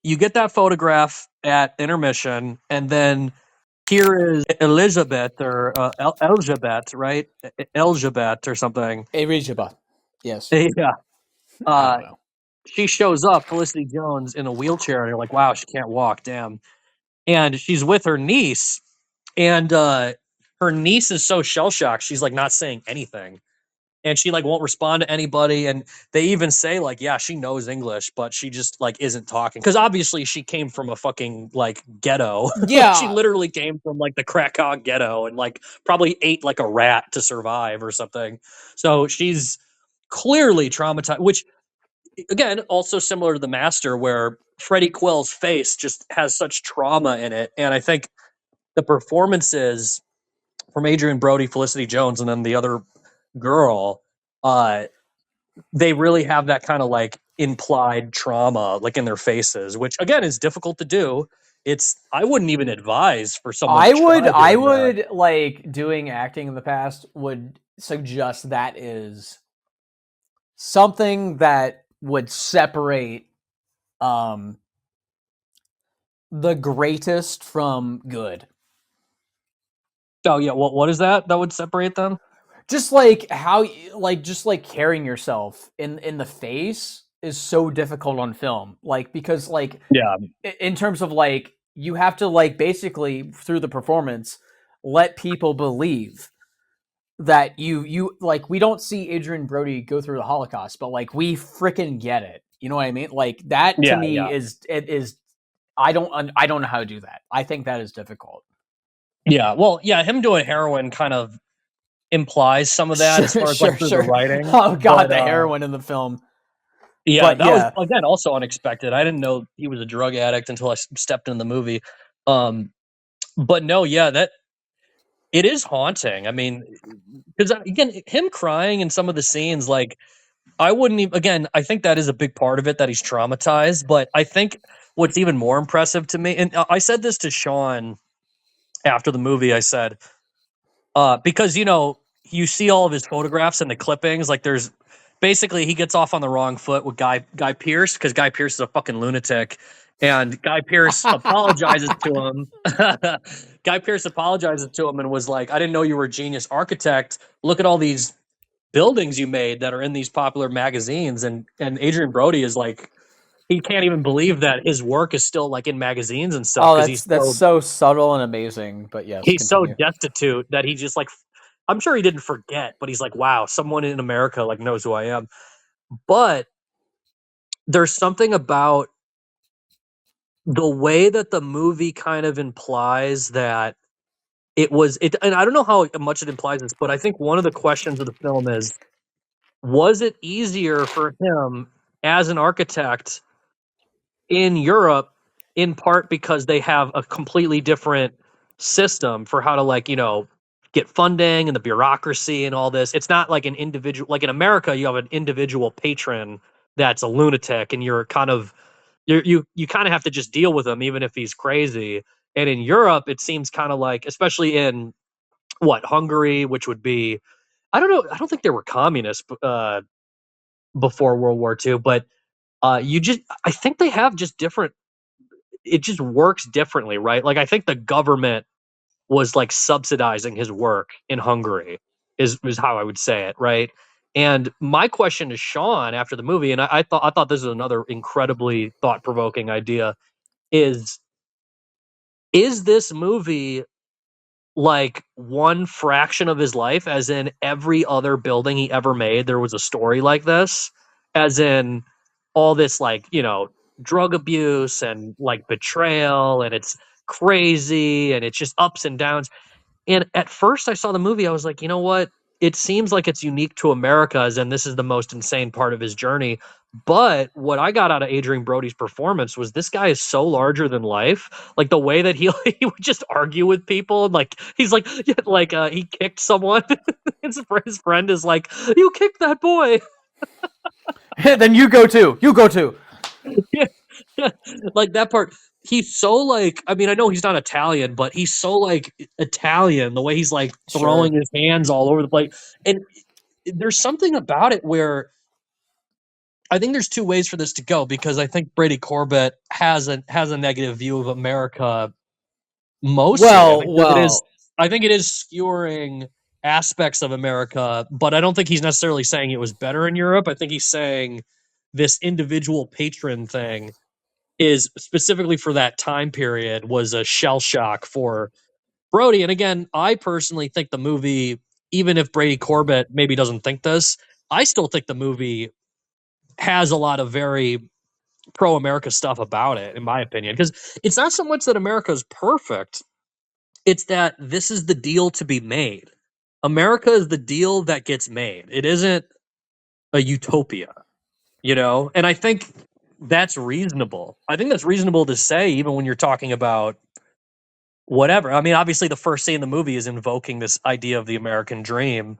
you get that photograph at intermission, and then here is Elizabeth or Elizabeth, right? Elizabeth or something. Erijaba. Yes. Yeah. I Uh, don't know. she shows up, Felicity Jones, in a wheelchair, and you're like, wow, she can't walk, damn. And she's with her niece, and her niece is so shell shocked, she's like not saying anything. And she like won't respond to anybody, and they even say like yeah she knows English but she just like isn't talking because obviously she came from a fucking like ghetto. Like she Yeah. literally came from like the Krakow ghetto and like probably ate like a rat to survive or something, so she's clearly traumatized, which again, also similar to The Master, where Freddie Quill's face just has such trauma in it, and I think the performances from Adrian Brody, Felicity Jones, and then the other girl, uh, they really have that kind of like implied trauma like in their faces, which again is difficult to do. It's I wouldn't even advise for someone to try I doing that. would like doing acting in the past would suggest that is something that would separate um the greatest from good. Oh yeah, what is that that would separate them? Just like how just like carrying yourself in the face is so difficult on film. Like because like Yeah, in terms of like you have to like basically through the performance let people believe that you like we don't see Adrian Brody go through the Holocaust, but like we freaking get it. You know what I mean? Like that to yeah, me yeah, is I don't know how to do that. I think that is difficult. yeah. Well, yeah, him doing heroin kind of implies some of that as Sure, far as like sure, through the sure. writing, Oh god, but the heroin in the film. yeah, But that was yeah, again also unexpected. I didn't know he was a drug addict until I stepped in the movie. Um, but no, yeah, that it is haunting. I mean, because again, him crying in some of the scenes, like I wouldn't even. Again, I think that is a big part of it that he's traumatized. But I think what's even more impressive to me, and I said this to Sean after the movie, I said, because you see all of his photographs and the clippings, like there's basically he gets off on the wrong foot with Guy Pierce because Guy Pierce is a fucking lunatic, and Guy Pierce apologizes to him. Guy Pierce apologizes to him and was like, "I didn't know you were a genius architect. Look at all these buildings you made that are in these popular magazines." And Adrian Brody is like, he can't even believe that his work is still like in magazines and stuff oh because that's so subtle and amazing. But yes, he's so continue. destitute that he just like I'm sure he didn't forget, but he's like, wow, someone in America like knows who I am. But there's something about the way that the movie kind of implies that and I don't know how much it implies this, but I think one of the questions of the film is, was it easier for him as an architect in Europe, in part because they have a completely different system for how to get funding and the bureaucracy and all this. It's not like an individual like in America you have an individual patron that's a lunatic and you kind of have to just deal with him even if he's crazy. And in Europe it seems kind of like, especially in Hungary, which would be, I don't know, I don't think they were communists before World War II, but I think they have just different, it just works differently, right? Like I think the government was like subsidizing his work in Hungary is how I would say it, right? And my question to Sean after the movie, and I thought this was another incredibly thought provoking idea, is is this movie like one fraction of his life, as in every other building he ever made there was a story like this, as in all this drug abuse and like betrayal, and it's crazy and it's just ups and downs. And at first I saw the movie, I was like, you know what, it seems like it's unique to America, as in this is the most insane part of his journey. But what I got out of Adrian Brody's performance was this guy is so larger than life. Like the way that he he would just argue with people, and like he's like yeah, he kicked someone. His friend is like, you kicked that boy. Then you go too. You go too. Yeah. Like that part, he's so like, I mean, I know he's not Italian, but he's so like Italian, the way he's like throwing Sure. his hands all over the place. And there's something about it where I think there's two ways for this to go, because I think Brady Corbet has a negative view of America mostly. Well, well, I think it is skewering aspects of America, but I don't think he's necessarily saying it was better in Europe. I think he's saying this individual patron thing is specifically for that time period was a shell shock for Brody. And again, I personally think the movie, even if Brady Corbet maybe doesn't think this, I still think the movie has a lot of very pro America stuff about it, in my opinion. Because it's not so much that America is perfect, it's that this is the deal to be made. America is the deal that gets made. It isn't a utopia. And I think that's reasonable. I think that's reasonable to say, even when you're talking about whatever. I mean, obviously, the first scene in the movie is invoking this idea of the American dream.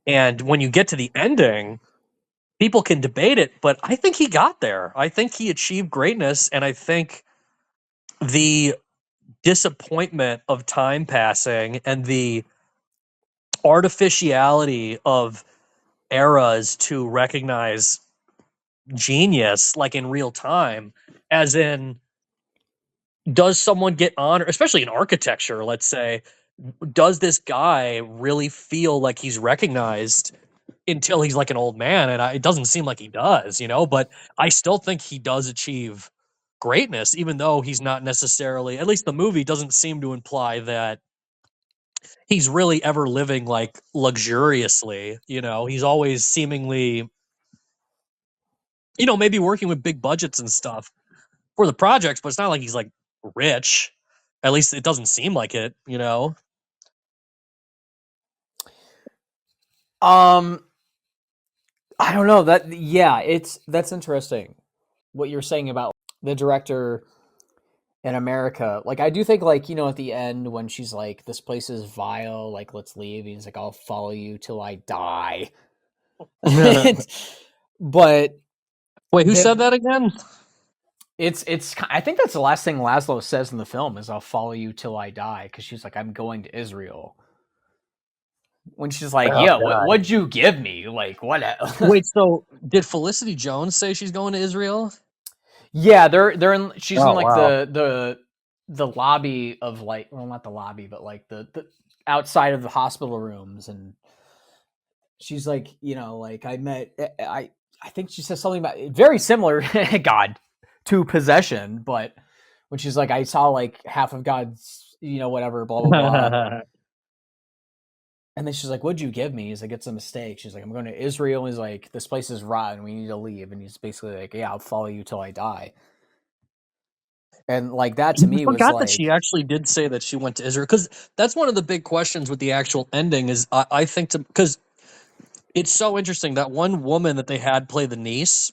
And when you get to the ending, people can debate it, but I think he got there. I think he achieved greatness. And I think the disappointment of time passing and the artificiality of eras to recognize genius, like in real time, as in, does someone get honor, especially in architecture, let's say, does this guy really feel like he's recognized until he's like an old man? And it doesn't seem like he does, but I still think he does achieve greatness, even though he's not necessarily, at least the movie doesn't seem to imply that he's really ever living like luxuriously. He's always seemingly, maybe working with big budgets and stuff for the projects, but it's not like he's like rich. At least it doesn't seem like it. I don't know that. Yeah, that's interesting. What you're saying about the director in America. Like, I do think, like, at the end when she's like, "This place is vile. Like, let's leave." He's like, "I'll follow you till I die." But Wait, who said that again? it's. I think that's the last thing Laszlo says in the film is, "I'll follow you till I die," because she's like, "I'm going to Israel." When she's like, Oh, "Yeah, God. what'd you give me? Like, what?" Wait, so did Felicity Jones say she's going to Israel? Yeah, they're in. She's in like wow. the lobby of, like, well, not the lobby, but like the outside of the hospital rooms, and she's like, like, I think she says something about very similar, God, to Possession, but when she's like, I saw like half of God's, whatever, blah blah blah. And then she's like, "What'd you give me?" He's like, "It's a mistake." She's like, "I'm going to Israel." He's like, "This place is rotten. We need to leave." And he's basically like, "Yeah, I'll follow you till I die." And like that to You me was forgot that she like, actually did say that she went to Israel, because that's one of the big questions with the actual ending. Is I think because it's so interesting that one woman that they had play the niece,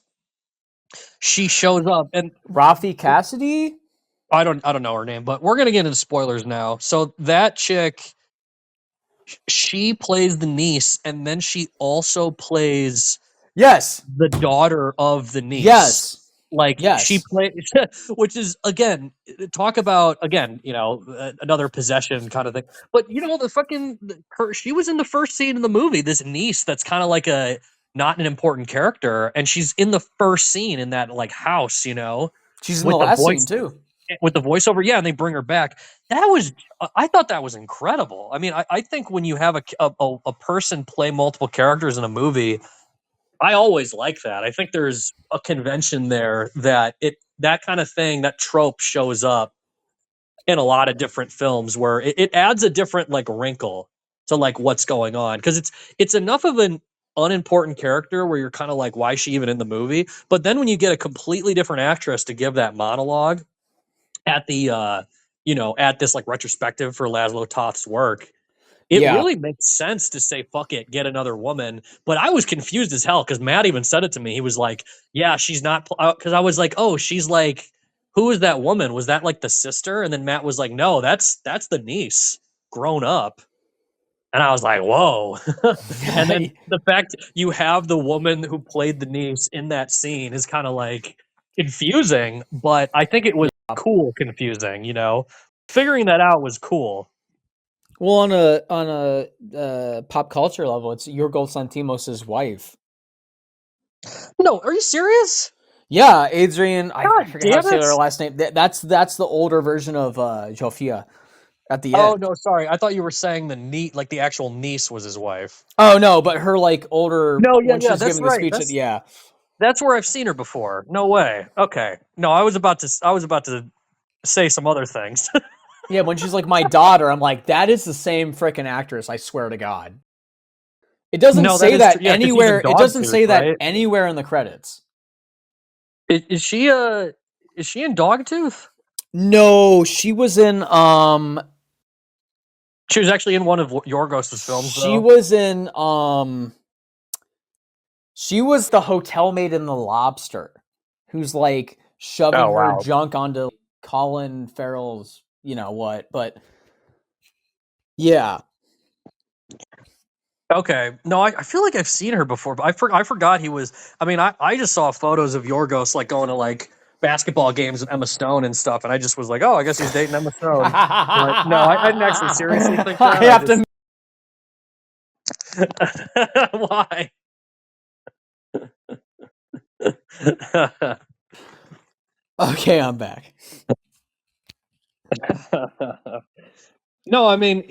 she shows up, and Rafi Cassidy? I don't know her name, but we're gonna get into spoilers now. So that chick, she plays the niece, and then she also plays Yes. the daughter of the niece. Yes. Like, she Yes. plays, which is, again, talk about, again, another possession kind of thing. But the fucking she was in the first scene in the movie. This niece that's kind of like a not an important character, and she's in the first scene in that like house. She's in the With the last scene voice, too. with the voiceover, yeah, and they bring her back. That was, I thought that was incredible. I mean, I think when you have a person play multiple characters in a movie, I always like that. I think there's a convention there that kind of thing, that trope shows up in a lot of different films where it adds a different like wrinkle to like what's going on, because it's enough of an unimportant character where you're kind of like, why is she even in the movie? But then when you get a completely different actress to give that monologue at the at this like retrospective for Laszlo Toth's work, it Yeah. really makes sense to say, fuck it, get another woman. But I was confused as hell, because Matt even said it to me. He was like, yeah, she's not, because I was like, oh, she's like, who is that woman? Was that like the sister? And then Matt was like, no, that's the niece grown up. And I was like, whoa. And then the fact you have the woman who played the niece in that scene is kind of like confusing, but I think it was cool confusing. Figuring that out was cool. Well, on a pop culture level, it's Yorgos Lanthimos' wife. No, are you serious? Yeah, Adrian. I God forget how to damn say it! her last name. That's the older version of Jofia at the Oh end. no, sorry. I thought you were saying like the actual niece was his wife. Oh no, but her like older No, yeah, when yeah, she's that's giving the right. speech at, yeah. That's where I've seen her before. No way. Okay. No, I was about to say some other things. Yeah, when she's like, "My daughter," I'm like, that is the same freaking actress, I swear to God. It doesn't No, that say is true. that Yeah, because she's in anywhere. It doesn't Dogtooth, say that right? anywhere in the credits. Is she in Dogtooth? No, she was in She was actually in one of Yorgos's films, she though. was in She was the hotel maid in The Lobster, who's like shoving Oh, her wow. junk onto Colin Farrell's, you know what? But yeah, Okay. No, I feel like I've seen her before, but I forgot he was. I mean, I just saw photos of Yorgos like going to like basketball games with Emma Stone and stuff, and I just was like, oh, I guess he's dating Emma Stone. But no, I didn't actually seriously think I that. I have to. just why? Okay, I'm back. No, I mean,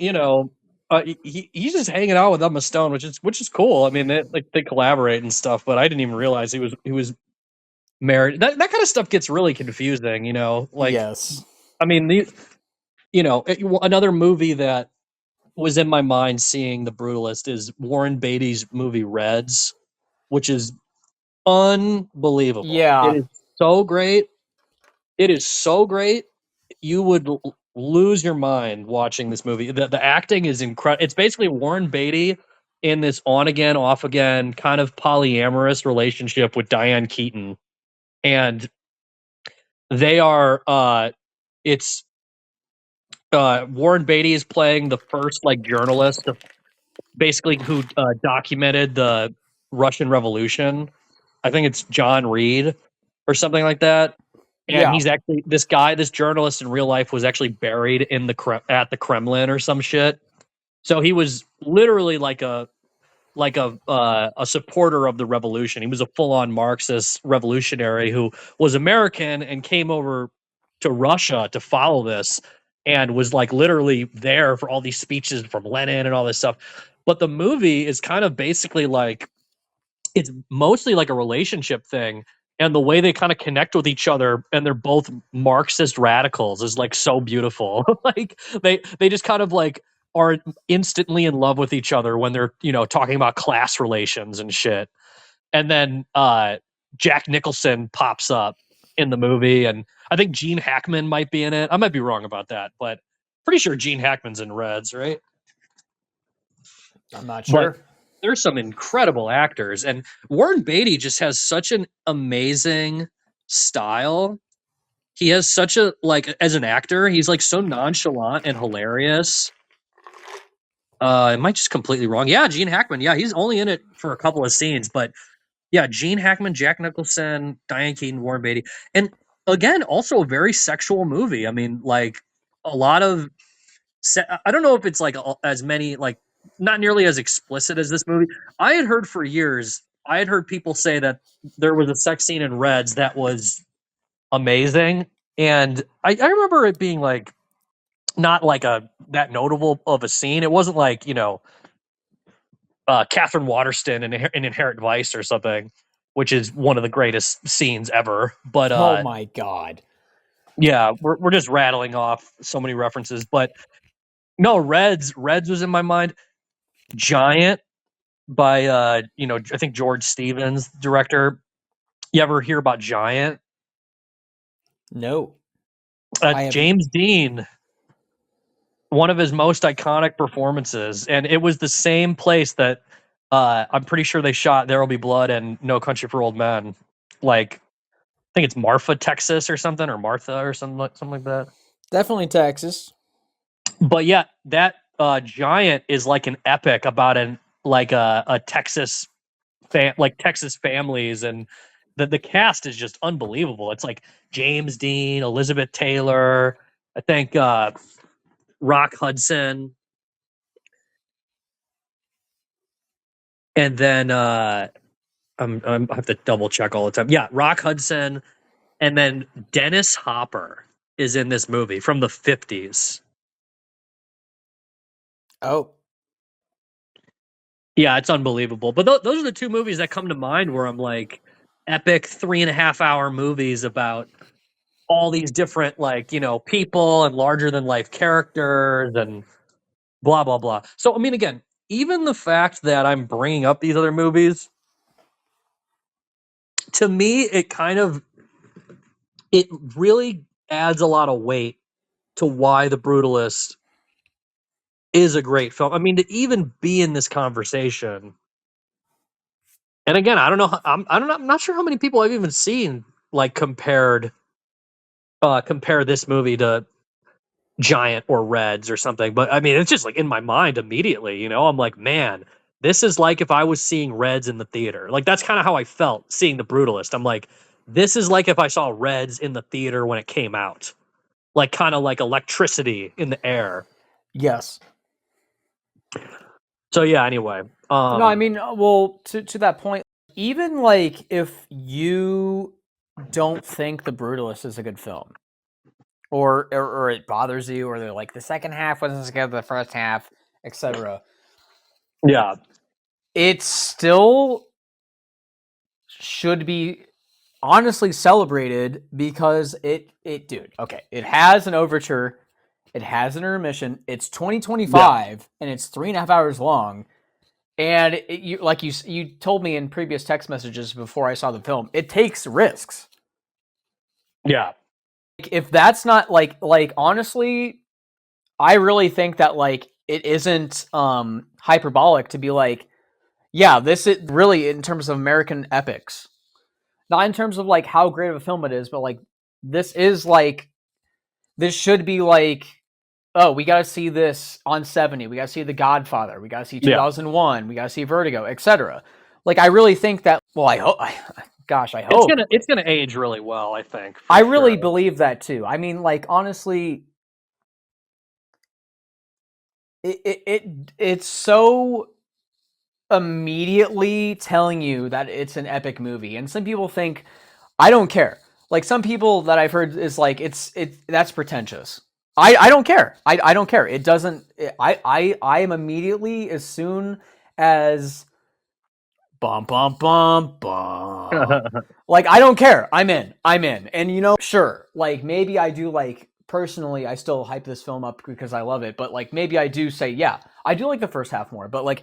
he's just hanging out with Emma Stone, which is cool. I mean, they collaborate and stuff, but I didn't even realize he was married. That kind of stuff gets really confusing, Like, Yes. I mean, another movie that was in my mind seeing The Brutalist is Warren Beatty's movie Reds, which is unbelievable. It Yeah. is so great. It is so great. You would lose your mind watching this movie. The acting is incredible. It's basically Warren Beatty in this on again, off again kind of polyamorous relationship with Diane Keaton, and they are. It's Warren Beatty is playing the first like journalist, basically who documented the Russian Revolution. I think it's John Reed or something like that. And Yeah. he's actually this journalist in real life was actually buried in at the Kremlin or some shit. So he was literally like a supporter of the revolution. He was a full on Marxist revolutionary who was American and came over to Russia to follow this and was like literally there for all these speeches from Lenin and all this stuff. But the movie is kind of basically like it's mostly like a relationship thing, and the way they kind of connect with each other and they're both Marxist radicals is like so beautiful. Like they just kind of like are instantly in love with each other when they're talking about class relations and shit. And then Jack Nicholson pops up in the movie, and I think Gene Hackman might be in it. I might be wrong about that, but pretty sure Gene Hackman's in Reds, right? I'm not But sure. there's some incredible actors, and Warren Beatty just has such an amazing style. He has such a like as an actor, he's like so nonchalant and hilarious. Am I just completely wrong? Yeah, Gene Hackman. Yeah, he's only in it for a couple of scenes, but yeah, Gene Hackman, Jack Nicholson, Diane Keaton, Warren Beatty, and again, also a very sexual movie. I mean, like a lot of I don't know if it's like as many like not nearly as explicit as this movie. I had heard for years. I had heard people say that there was a sex scene in Reds that was amazing, and I remember it being like not like a that notable of a scene. It wasn't like Catherine Waterston in Inherent Vice or something, which is one of the greatest scenes ever. But Oh my god. yeah, we're just rattling off so many references. But no, Reds was in my mind. Giant by I think George Stevens, director. You ever hear about Giant? No. I That's have James Dean, one of his most iconic performances, and it was the same place that I'm pretty sure they shot There Will Be Blood and No Country for Old Men. Like I think it's Marfa, Texas, or something, or Martha, or something like that. definitely Texas. But yeah, that Giant is like an epic about a Texas like Texas families, and the cast is just unbelievable. It's like James Dean, Elizabeth Taylor, I think Rock Hudson, and then I have to double check all the time. Yeah, Rock Hudson, and then Dennis Hopper is in this movie from the 50s. Oh. Yeah, it's unbelievable. But those are the two movies that come to mind where I'm like epic 3.5 hour movies about all these different like people and larger than life characters and blah blah blah. So I mean, again, even the fact that I'm bringing up these other movies, to me it really adds a lot of weight to why The Brutalist is a great film. I mean, to even be in this conversation And again, I don't know. I'm not sure how many people I've even seen like compare this movie to Giant or Reds or something. But I mean, it's just like in my mind immediately. I'm like, man, this is like if I was seeing Reds in the theater. Like that's kind of how I felt seeing The Brutalist. I'm like, this is like if I saw Reds in the theater when it came out. Like kind of like electricity in the air. Yes. So yeah. Anyway, No, I mean, well, to that point, even like if you don't think The Brutalist is a good film, or it bothers you, or they're like the second half wasn't as good as the first half, etc. yeah, It still should be honestly celebrated because dude, okay, it has an overture, it has an intermission, it's 2025, and it's 3.5 hours long. And you told me in previous text messages before I saw the film, it takes risks. yeah. If that's not like honestly, I really think that like it isn't hyperbolic to be like, yeah, this is really in terms of American epics. Not in terms of like how great of a film it is, but like this is like this should be like, oh, we got to see this on 70. We got to see The Godfather. We got to see 2001. We got to see Vertigo, etc. Like I really think that. Well, I hope. Gosh, I hope It's gonna age really well. I think. I really believe that too. I mean, like honestly, it's so immediately telling you that it's an epic movie, and some people think I don't care. Like some people that I've heard is like that's pretentious. I don't care. I don't care. It doesn't. I am immediately as soon as bum bum bum bum. Like I don't care. I'm in. And sure. Like maybe I do like personally. I still hype this film up because I love it. But like maybe I do say yeah. I do like the first half more. But like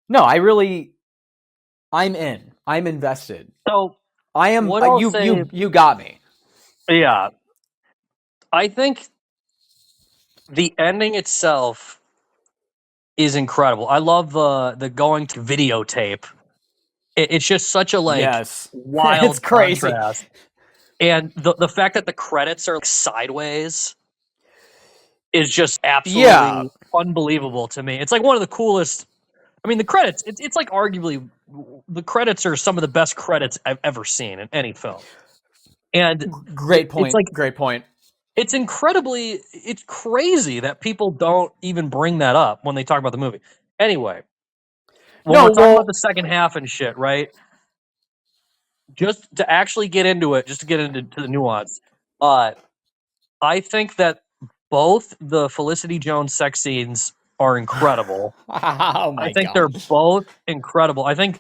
no, I'm in. I'm invested. So I am. what I'll You got me. Yeah, I think the ending itself is incredible. I love the going to videotape. It's just such a Yes, wild it's crazy. contrast, and the fact that the credits are like sideways is just absolutely unbelievable to me. It's like one of the coolest. I mean, the credits. It's like arguably the credits are some of the best credits I've ever seen in any film. And great point. It's like great point. it's crazy that people don't even bring that up when they talk about the movie. Anyway, when we're talking about the second half and shit, right? Just to actually get into it, just to get into the nuance, I think that both the Felicity Jones sex scenes are incredible. Oh my I think God. they're both incredible. I think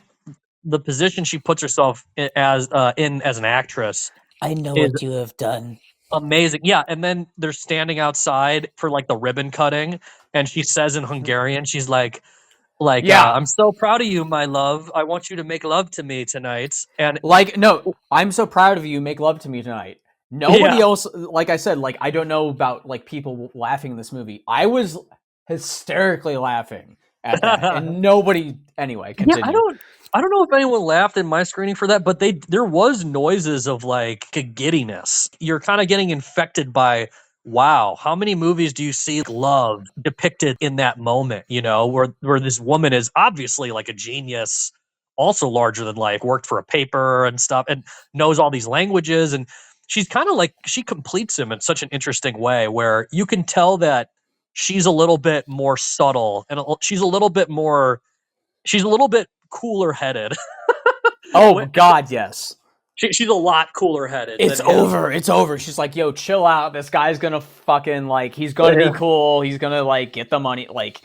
the position she puts herself as an actress, I know is what you have done. amazing. Yeah, and then they're standing outside for like the ribbon cutting, and she says in Hungarian, she's like, I'm so proud of you, my love. I want you to make love to me tonight. And like, no, I'm so proud of you. Make love to me tonight. Nobody else, like I said, like I don't know about like people laughing in this movie. I was hysterically laughing at that, and nobody. Anyway, continue. Yeah, I don't know if anyone laughed in my screening for that, but there was noises of like a giddiness. You're kind of getting infected by, wow, how many movies do you see love depicted in that moment, where this woman is obviously like a genius, also larger than life, worked for a paper and stuff, and knows all these languages, and she's kind of like, she completes him in such an interesting way where you can tell that she's a little bit more subtle, and she's a little bit cooler headed. Oh God, yes. She's a lot cooler headed. It's over. It's over. She's like, yo, chill out. This guy's gonna fucking like, he's gonna be cool. He's gonna like get the money. Like,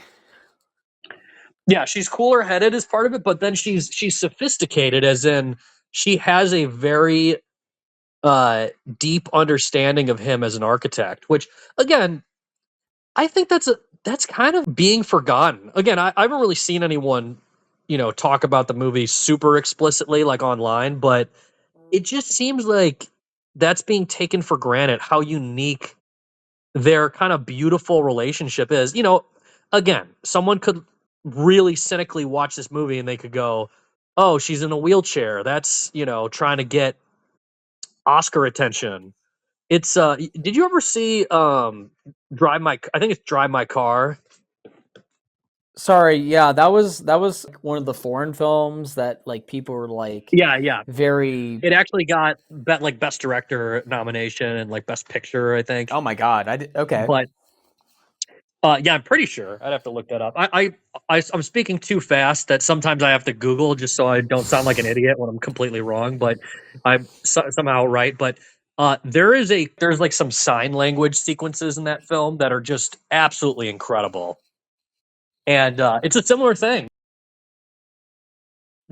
yeah, she's cooler headed as part of it, but then she's sophisticated, as in she has a very deep understanding of him as an architect, which again, I think that's kind of being forgotten. Again, I haven't really seen anyone, talk about the movie super explicitly like online, but it just seems like that's being taken for granted, how unique their kind of beautiful relationship is. Again, someone could really cynically watch this movie and they could go, oh, she's in a wheelchair. That's, trying to get Oscar attention. It's did you ever see I think it's Drive My Car? Sorry, yeah, that was like, one of the foreign films that like people were like Yeah, yeah. very. It actually got best director nomination and like best picture, I think. Oh my god, okay. But yeah, I'm pretty sure. I'd have to look that up. I'm speaking too fast that sometimes I have to Google just so I don't sound like an idiot when I'm completely wrong. But I'm somehow right. But there's like some sign language sequences in that film that are just absolutely incredible, and it's a similar thing.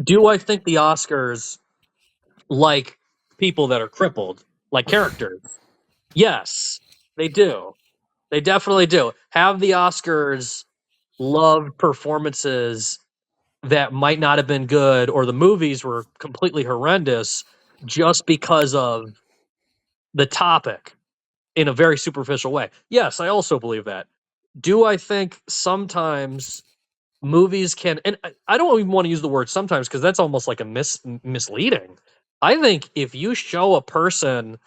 Do I think the Oscars like people that are crippled, like characters? Yes, they do. They definitely do. Have the Oscars loved performances that might not have been good, or the movies were completely horrendous just because of the topic in a very superficial way? Yes, I also believe that. Do I think sometimes movies can, and I don't even want to use the word sometimes because that's almost like a misleading. I think if you show a person,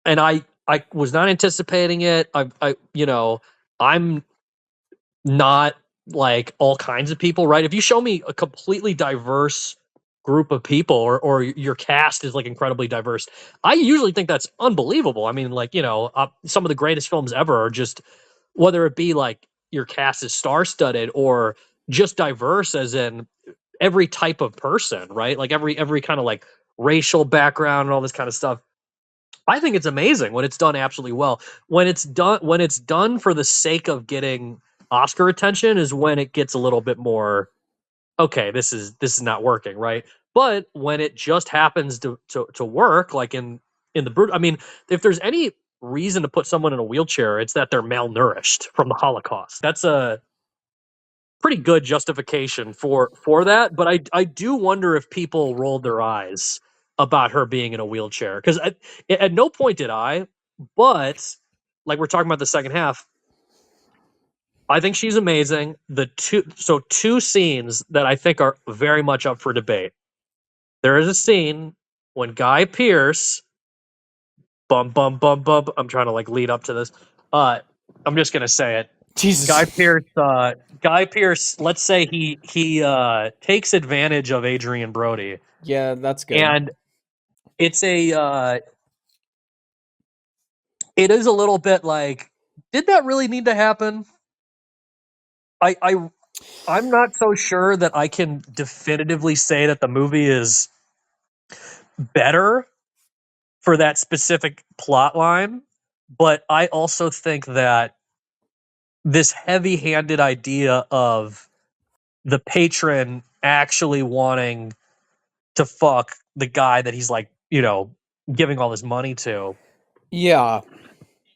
and I was not anticipating it, I'm not like all kinds of people, right? If you show me a completely diverse group of people, or your cast is like incredibly diverse, I usually think that's unbelievable. I mean, like, some of the greatest films ever are just, whether it be like your cast is star-studded or just diverse as in every type of person, right? Like every kind of like racial background and all this kind of stuff. I think it's amazing when it's done absolutely well. When it's done for the sake of getting Oscar attention is when it gets a little bit more, okay, this is not working, right? But when it just happens to work, like in the brute, I mean, if there's any reason to put someone in a wheelchair, it's that they're malnourished from the Holocaust. That's a pretty good justification for that. But I do wonder if people rolled their eyes about her being in a wheelchair, because at no point did I. But like we're talking about the second half, I think she's amazing. The two scenes that I think are very much up for debate. There is a scene when Guy Pearce, bum bum bum bum. I'm trying to like lead up to this. I'm just gonna say it. Jesus. Guy Pearce, let's say he takes advantage of Adrian Brody, Yeah, that's good. and it's it is a little bit like, did that really need to happen? I'm not so sure that I can definitively say that the movie is better for that specific plot line, but I also think that this heavy-handed idea of the patron actually wanting to fuck the guy that he's like, giving all this money to, Yeah.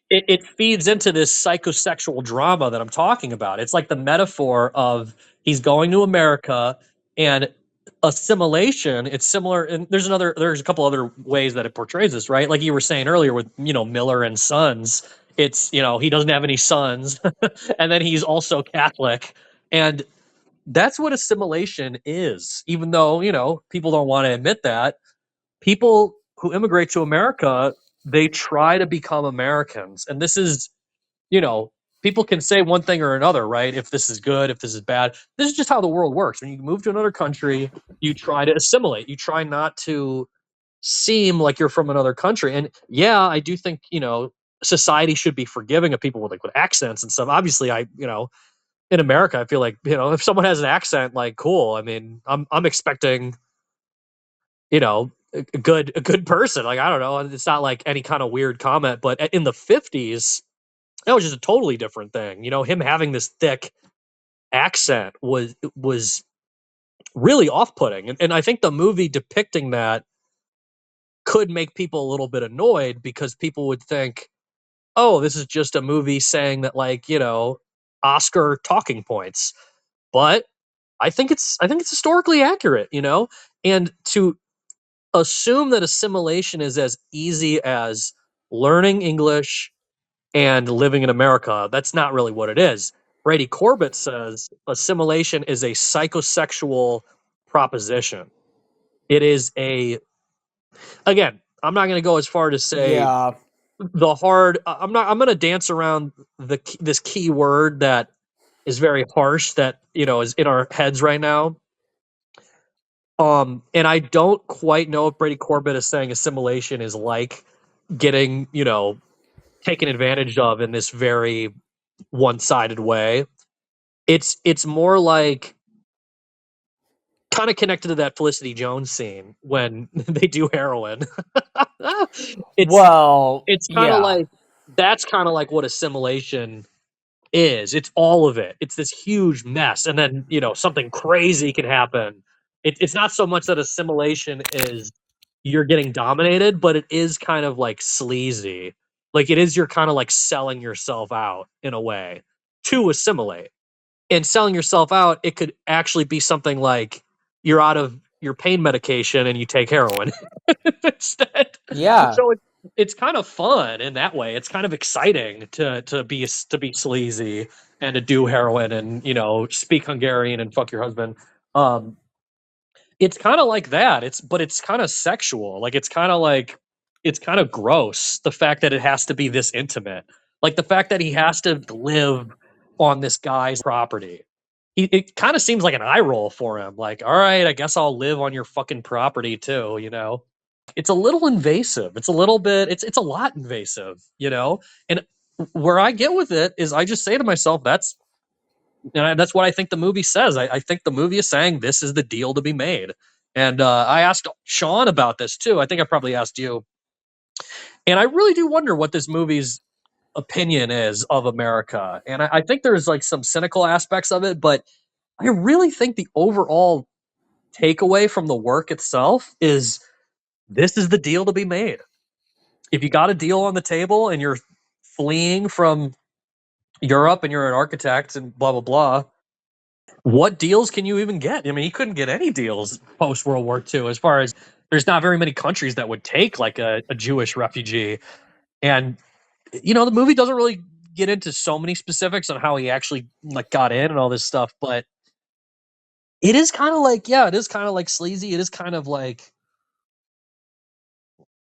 it feeds into this psychosexual drama that I'm talking about. It's like the metaphor of he's going to America and assimilation. It's similar, and there's a couple other ways that it portrays this, right? Like you were saying earlier with Miller and Sons. It's he doesn't have any sons, and then he's also Catholic, and that's what assimilation is. Even though people don't want to admit that, people who immigrate to America, they try to become Americans. And this is, you know, people can say one thing or another, right? If this is good, if this is bad. This is just how the world works. When you move to another country, you try to assimilate. You try not to seem like you're from another country. And yeah, I do think, society should be forgiving of people with accents and stuff. Obviously, in America, I feel like, if someone has an accent, like, cool. I mean, I'm expecting, a good person. Like, I don't know. It's not like any kind of weird comment, but in the 50s, that was just a totally different thing. Him having this thick accent was really off-putting. And I think the movie depicting that could make people a little bit annoyed, because people would think, oh, this is just a movie saying that, like, Oscar talking points. But I think it's historically accurate, and to assume that assimilation is as easy as learning English and living in America, that's not really what it is. Brady Corbet says assimilation is a psychosexual proposition. It is again, I'm not going to go as far to say Yeah. the hard. I'm going to dance around this key word that is very harsh that is in our heads right now. And I don't quite know if Brady Corbet is saying assimilation is like getting taken advantage of in this very one-sided way. It's more like kind of connected to that Felicity Jones scene when they do heroin. it's Well, it's kind of yeah. like that's kind of like what assimilation is. It's all of it. It's this huge mess, and then something crazy can happen. It's not so much that assimilation is you're getting dominated, but it is kind of like sleazy. Like it is you're kind of like selling yourself out in a way to assimilate. And selling yourself out, it could actually be something like you're out of your pain medication and you take heroin instead. Yeah. So it's kind of fun in that way. It's kind of exciting to be sleazy and to do heroin and speak Hungarian and fuck your husband. Um, it's kind of like that. It's kind of sexual. Like it's kind of gross. The fact that it has to be this intimate, like the fact that he has to live on this guy's property. It kind of seems like an eye roll for him. Like, all right, I guess I'll live on your fucking property too. It's a little invasive. It's a little bit. It's a lot invasive. And where I get with it is I just say to myself, that's what I think the movie says. I think the movie is saying this is the deal to be made. And I asked Sean about this too. I think I probably asked you. And I really do wonder what this movie's opinion is of America. And I think there's like some cynical aspects of it, but I really think the overall takeaway from the work itself is this is the deal to be made. If you got a deal on the table and you're fleeing from Europe and you're an architect and blah, blah, blah, what deals can you even get? I mean, he couldn't get any deals post World War II, as far as there's not very many countries that would take like a Jewish refugee. And, the movie doesn't really get into so many specifics on how he actually like got in and all this stuff, but it is kind of like, yeah, it is kind of like sleazy. It is kind of like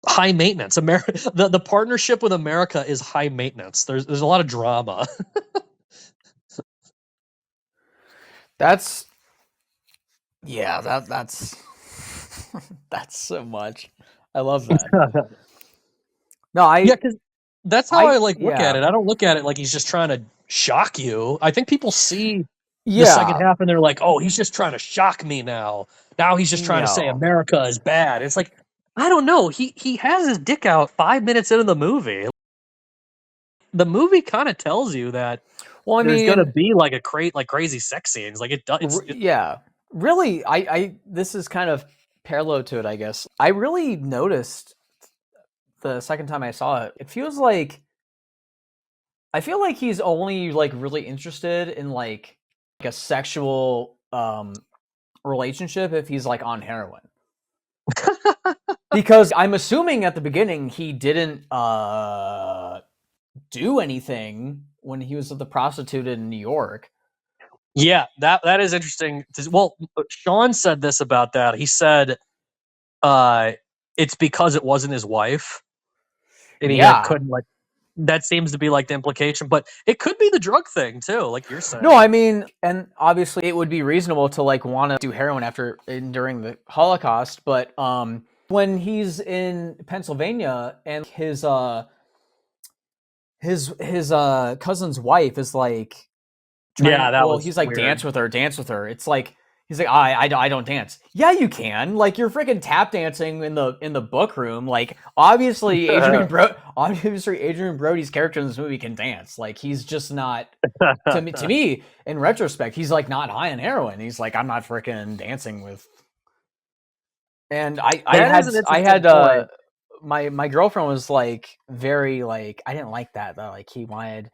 high maintenance. America, the partnership with America is high maintenance. There's a lot of drama. That's yeah, that's that's so much. I love that. No, Yeah, because that's how I like look at yeah. it. I don't look at it like he's just trying to shock you. I think people see the second Yeah. half and they're like, "Oh, he's just trying to shock me now. Now he's just trying to say No. America is bad." It's like I don't know. He has his dick out 5 minutes into the movie. The movie kind of tells you that Well, I there's gonna mean, be like crazy sex scenes. Like it does. yeah. Really, I this is kind of parallel to it, I guess. I really noticed the second time I saw it. It feels like I feel like he's only like really interested in like a sexual relationship if he's like on heroin. Because I'm assuming at the beginning he didn't do anything when he was with the prostitute in New York. Yeah, that is interesting. Well, Sean said this about that. He said, uh, it's because it wasn't his wife, and he like Yeah. couldn't like. That seems to be like the implication, but it could be the drug thing too, like you're No, saying. I mean, and obviously it would be reasonable to like want to do heroin after during the Holocaust, but when he's in Pennsylvania and his cousin's wife is like Yeah, that was he's like weird. dance with her. It's like he's like I don't dance. Yeah, you can. Like you're freaking tap dancing in the book room. Like obviously Adrian Brody's character in this movie can dance. Like he's just not to me in retrospect, he's like not high on heroin. He's like I'm not freaking dancing with. And That is an I interesting had point. my girlfriend was like very like I didn't like that though. Like he wanted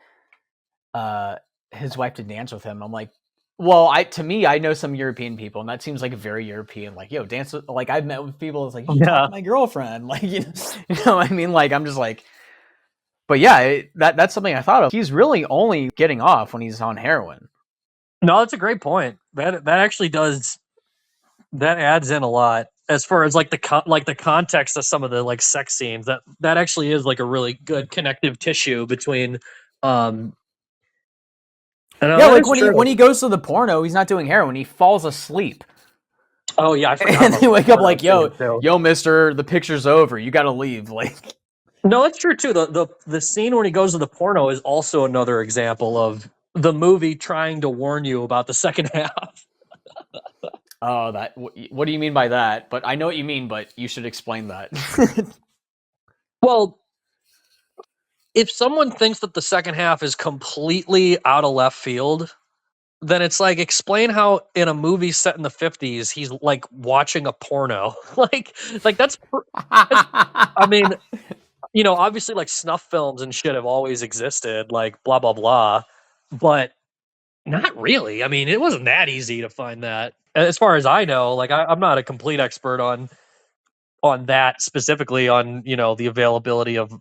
his wife to dance with him. I'm like, well, to me, I know some European people, and that seems like very European. Like, yo, dance with, like I've met with people. It's like you should talk Yeah, to my girlfriend. Like, you know what I mean? Like, I'm just like, but yeah, that's something I thought of. He's really only getting off when he's on heroin. no, that's a great point. That actually does That adds in a lot as far as like the context of some of the like sex scenes. That actually is like a really good connective tissue between. Um, I know Yeah, that like is when true. he goes to the porno, he's not doing heroin. He falls asleep, Oh yeah, I forgot and about they the wake up porno like, scene "Yo, too. yo, Mister, the picture's over. You got to leave." Like, No, that's true too. The scene when he goes to the porno is also another example of the movie trying to warn you about the second half. oh, that. What do you mean by that? But I know what you mean. But you should explain that. Well, if someone thinks that the second half is completely out of left field, then it's like explain how in a movie set in the 50s he's like watching a porno. like that's I mean, obviously like snuff films and shit have always existed, like blah blah blah, but not really. I mean, it wasn't that easy to find that. As far as I know, like I'm not a complete expert on that specifically on, the availability of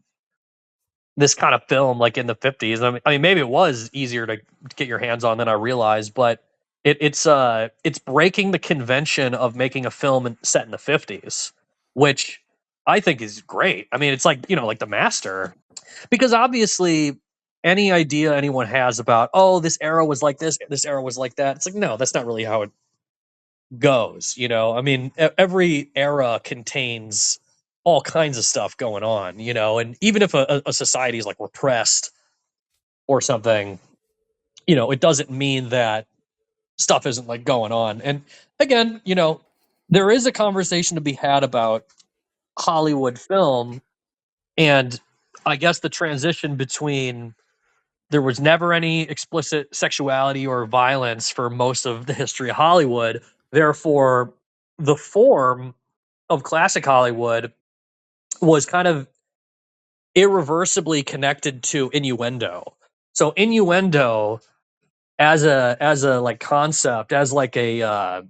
this kind of film like in the 50s. I mean maybe it was easier to get your hands on than I realized, but it's breaking the convention of making a film set in the 50s, which I think is great. I mean, it's like, like The Master, because obviously any idea anyone has about, oh, this era was like this era was like that, it's like, no, that's not really how it goes. I mean, every era contains all kinds of stuff going on, and even if a society is like repressed or something, it doesn't mean that stuff isn't like going on. And again, there is a conversation to be had about Hollywood film, and I guess the transition between there was never any explicit sexuality or violence for most of the history of Hollywood. Therefore, the form of classic Hollywood was kind of irreversibly connected to innuendo. So innuendo as a like concept, as like a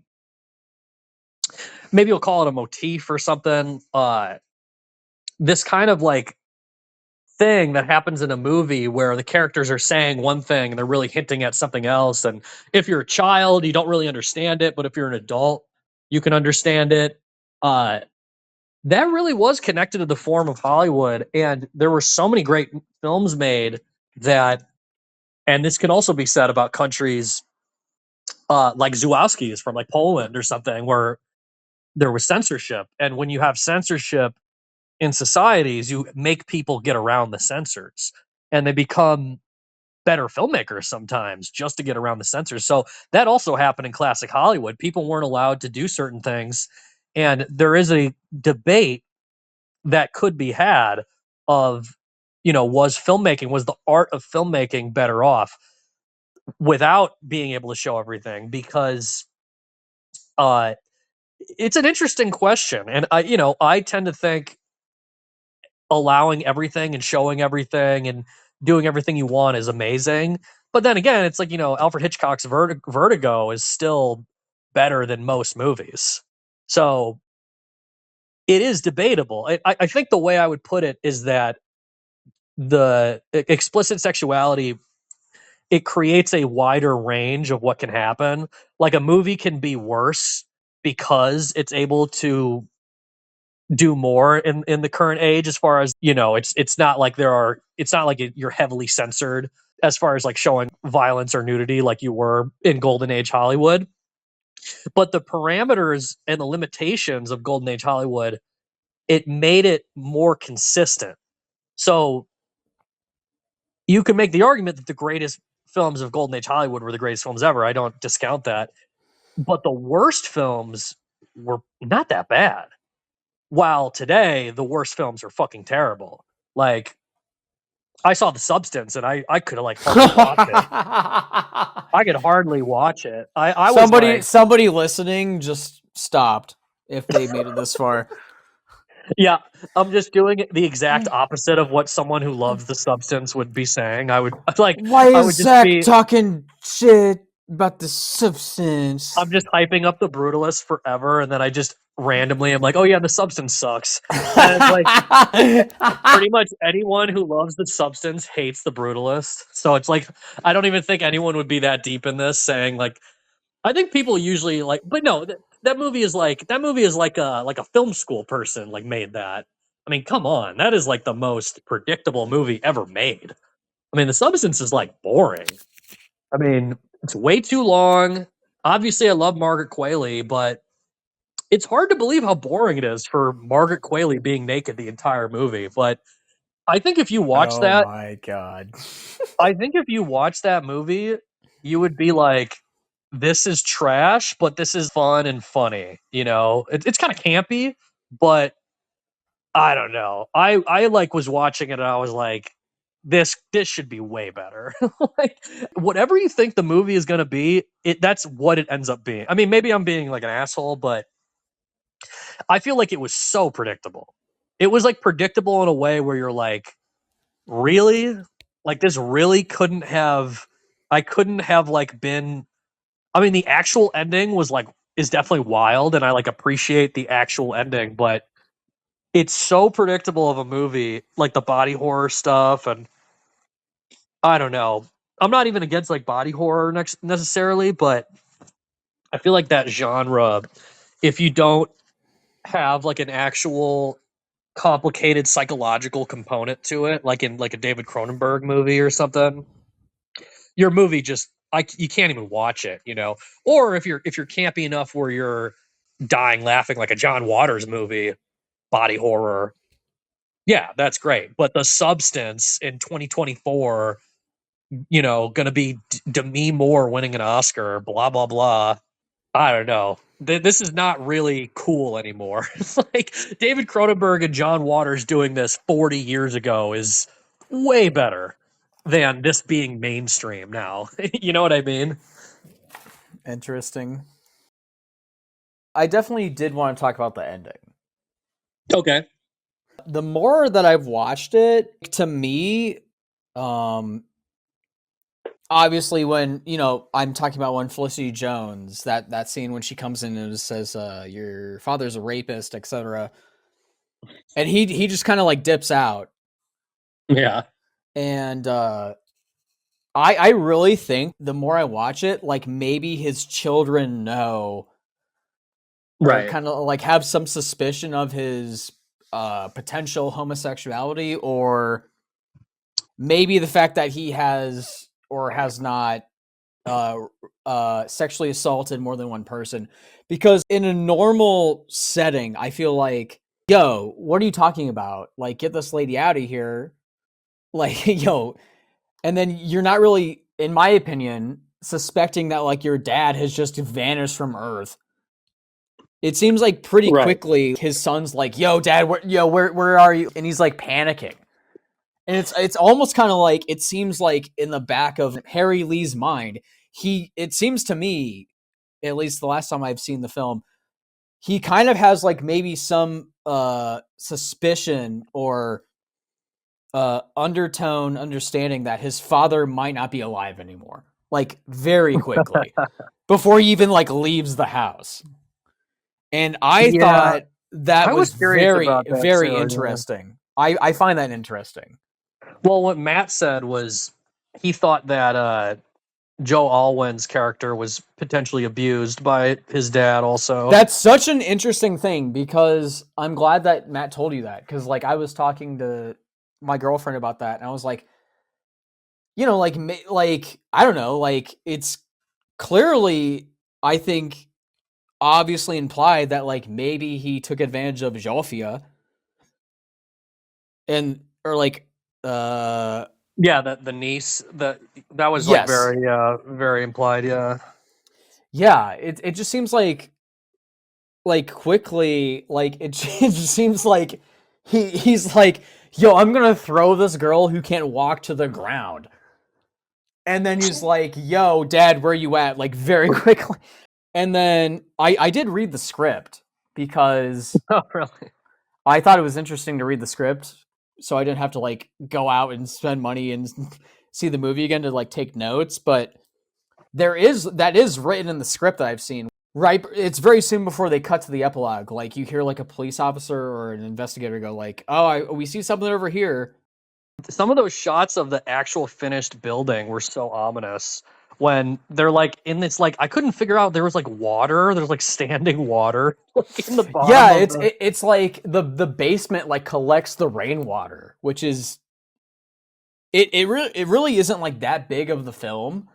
maybe we'll call it a motif or something. This kind of like thing that happens in a movie where the characters are saying one thing and they're really hinting at something else. And if you're a child, you don't really understand it, but if you're an adult, you can understand it. Uh, that really was connected to the form of Hollywood, and there were so many great films made that. And this can also be said about countries like Złowski's from like Poland or something, where there was censorship. And when you have censorship in societies, you make people get around the censors, and they become better filmmakers sometimes just to get around the censors. So that also happened in classic Hollywood. People weren't allowed to do certain things. And there is a debate that could be had of, was the art of filmmaking better off without being able to show everything? Because uh it's an interesting question, and I tend to think allowing everything and showing everything and doing everything you want is amazing. But then again, it's like, Alfred Hitchcock's Vertigo is still better than most movies. So it is debatable. I think the way I would put it is that the explicit sexuality, it creates a wider range of what can happen. Like a movie can be worse because it's able to do more in the current age, as far as, it's not like it's not like you're heavily censored as far as like showing violence or nudity like you were in golden age Hollywood. But the parameters and the limitations of golden age Hollywood, it made it more consistent. So you can make the argument that the greatest films of golden age Hollywood were the greatest films ever. I don't discount that. But the worst films were not that bad. While today the worst films are fucking terrible. Like, I saw The Substance and I could like hardly watch it. I could hardly watch it. I was like, somebody listening just stopped if they made it this far. yeah, I'm just doing the exact opposite of what someone who loves The Substance would be saying. Why I is would just Zach be talking shit about the substance? I'm just hyping up The Brutalist forever, and then I just randomly am like, oh yeah, The Substance sucks. And it's like pretty much anyone who loves The Substance hates The Brutalist. So it's like I don't even think anyone would be that deep in this saying like I think people usually like, but no, that movie is like a film school person like made that. I mean, come on, that is like the most predictable movie ever made. I mean, The Substance is like boring. I mean, it's way too long. Obviously, I love Margaret Qualley, but it's hard to believe how boring it is for Margaret Qualley being naked the entire movie. But I think if you watch Oh that, my god. I think if you watch that movie, you would be like, "This is trash, but this is fun and funny." You know, it's kind of campy, but I don't know. I like was watching it and I was like, this should be way better. Like whatever you think the movie is gonna be, that's what it ends up being. I mean, maybe I'm being like an asshole, but I feel like it was so predictable. It was like predictable in a way where you're like, really? Like this really couldn't have I couldn't have like been I mean the actual ending was like is definitely wild and I like appreciate the actual ending, but it's so predictable of a movie, like the body horror stuff, and I don't know. I'm not even against like body horror necessarily, but I feel like that genre, if you don't have like an actual complicated psychological component to it, like in like a David Cronenberg movie or something, your movie just you can't even watch it, you know. Or if you're campy enough where you're dying laughing, like a John Waters movie, body horror, yeah, that's great. But The Substance in 2024, you know, going to be Demi Moore winning an Oscar, blah blah blah. I don't know. This is not really cool anymore. Like David Cronenberg and John Waters doing this 40 years ago is way better than this being mainstream now. You know what I mean? Interesting. I definitely did want to talk about the ending. Okay. The more that I've watched it, to me, obviously when, I'm talking about when Felicity Jones, that scene when she comes in and says, your father's a rapist, etc. And he just kind of like dips out. Yeah. And I really think the more I watch it, like maybe his children know or Right. kind of like have some suspicion of his potential homosexuality, or maybe the fact that he has or has not sexually assaulted more than one person. Because in a normal setting, I feel like, yo, what are you talking about? Like, get this lady out of here. Like, yo, and then you're not really, in my opinion, suspecting that like your dad has just vanished from Earth. It seems like pretty Right. quickly his son's like, "Yo, dad, where are you?" And he's like panicking. And it's almost kind of like it seems like in the back of Harry Lee's mind, it seems to me, at least the last time I've seen the film, he kind of has like maybe some suspicion or undertone understanding that his father might not be alive anymore, like very quickly before he even like leaves the house. And I Yeah. thought that I was was curious very, about that very too. Yeah. interesting. I find that interesting. Well, what Matt said was he thought that Joe Alwyn's character was potentially abused by his dad also. That's such an interesting thing because I'm glad that Matt told you that, because like I was talking to my girlfriend about that and I was like, like I don't know, like it's clearly, I think, obviously implied that like maybe he took advantage of Zsofia and or like Yeah, the niece that was like yes. very implied, yeah. Yeah, it just seems like quickly, like it just seems like he's like, yo, I'm gonna throw this girl who can't walk to the ground. And then he's like, yo, dad, where you at? Like very quickly. And then I did read the script because Oh, really? I thought it was interesting to read the script, so I didn't have to like go out and spend money and see the movie again to like take notes. But that is written in the script that I've seen. Right, it's very soon before they cut to the epilogue. Like you hear like a police officer or an investigator go like, "Oh, we see something over here." Some of those shots of the actual finished building were so ominous. when they're like in this, like, I couldn't figure out, there was like water, there's like standing water like in the bottom Yeah, of the it's like the basement like collects the rainwater, which is it really isn't like that big of the film.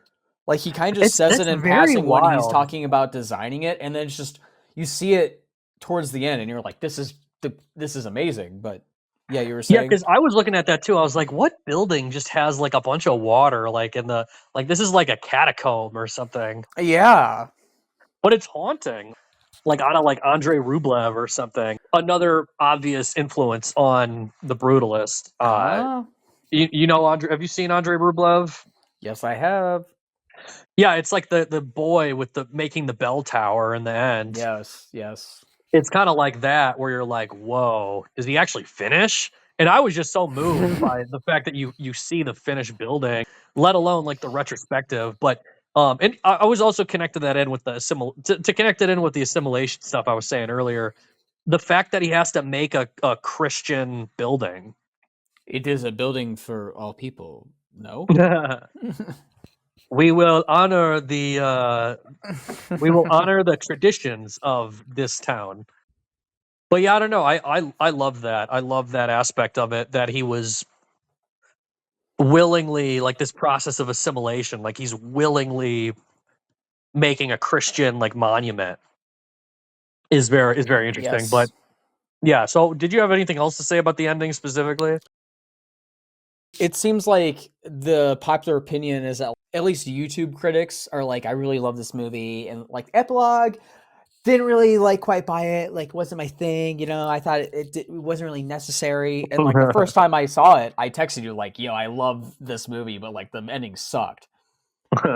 Like he kind of just says it it's in very passing when he's wild. talking about designing it, and then it's just you see it towards the end, and you're like, this is amazing. But yeah, you were Yeah, saying, because I was looking at that too. I was like, what building just has like a bunch of water, like in the, like, this is like a catacomb or something. yeah, But it's haunting. Like out of like Andrei Rublev or something. Another obvious influence on the Brutalist. ah, You know Andre? Have you seen Andrei Rublev? yes, I have, Yeah, it's like the boy with the making the bell tower in the end. yes. It's kind of like that, where you're like, whoa, does he actually finish? And I was just so moved by the fact that you see the finished building, let alone like the retrospective. But and I was also connected that in with the to connect it in with the assimilation stuff I was saying earlier. The fact that he has to make a Christian building. It is a building for all people. No. We will honor the we will honor the traditions of this town. But yeah, I don't know. I love that. I love that aspect of it, that he was willingly, like, this process of assimilation, like he's willingly making a Christian like monument is very interesting. But Yes. yeah, so did you have anything else to say about the ending specifically? It seems like the popular opinion is that at least YouTube critics are like, I really love this movie, and like epilogue didn't really like quite buy it. Like, wasn't my thing. You know, I thought it wasn't really necessary. And like the first time I saw it, I texted you like, "Yo, I love this movie, but like the ending sucked."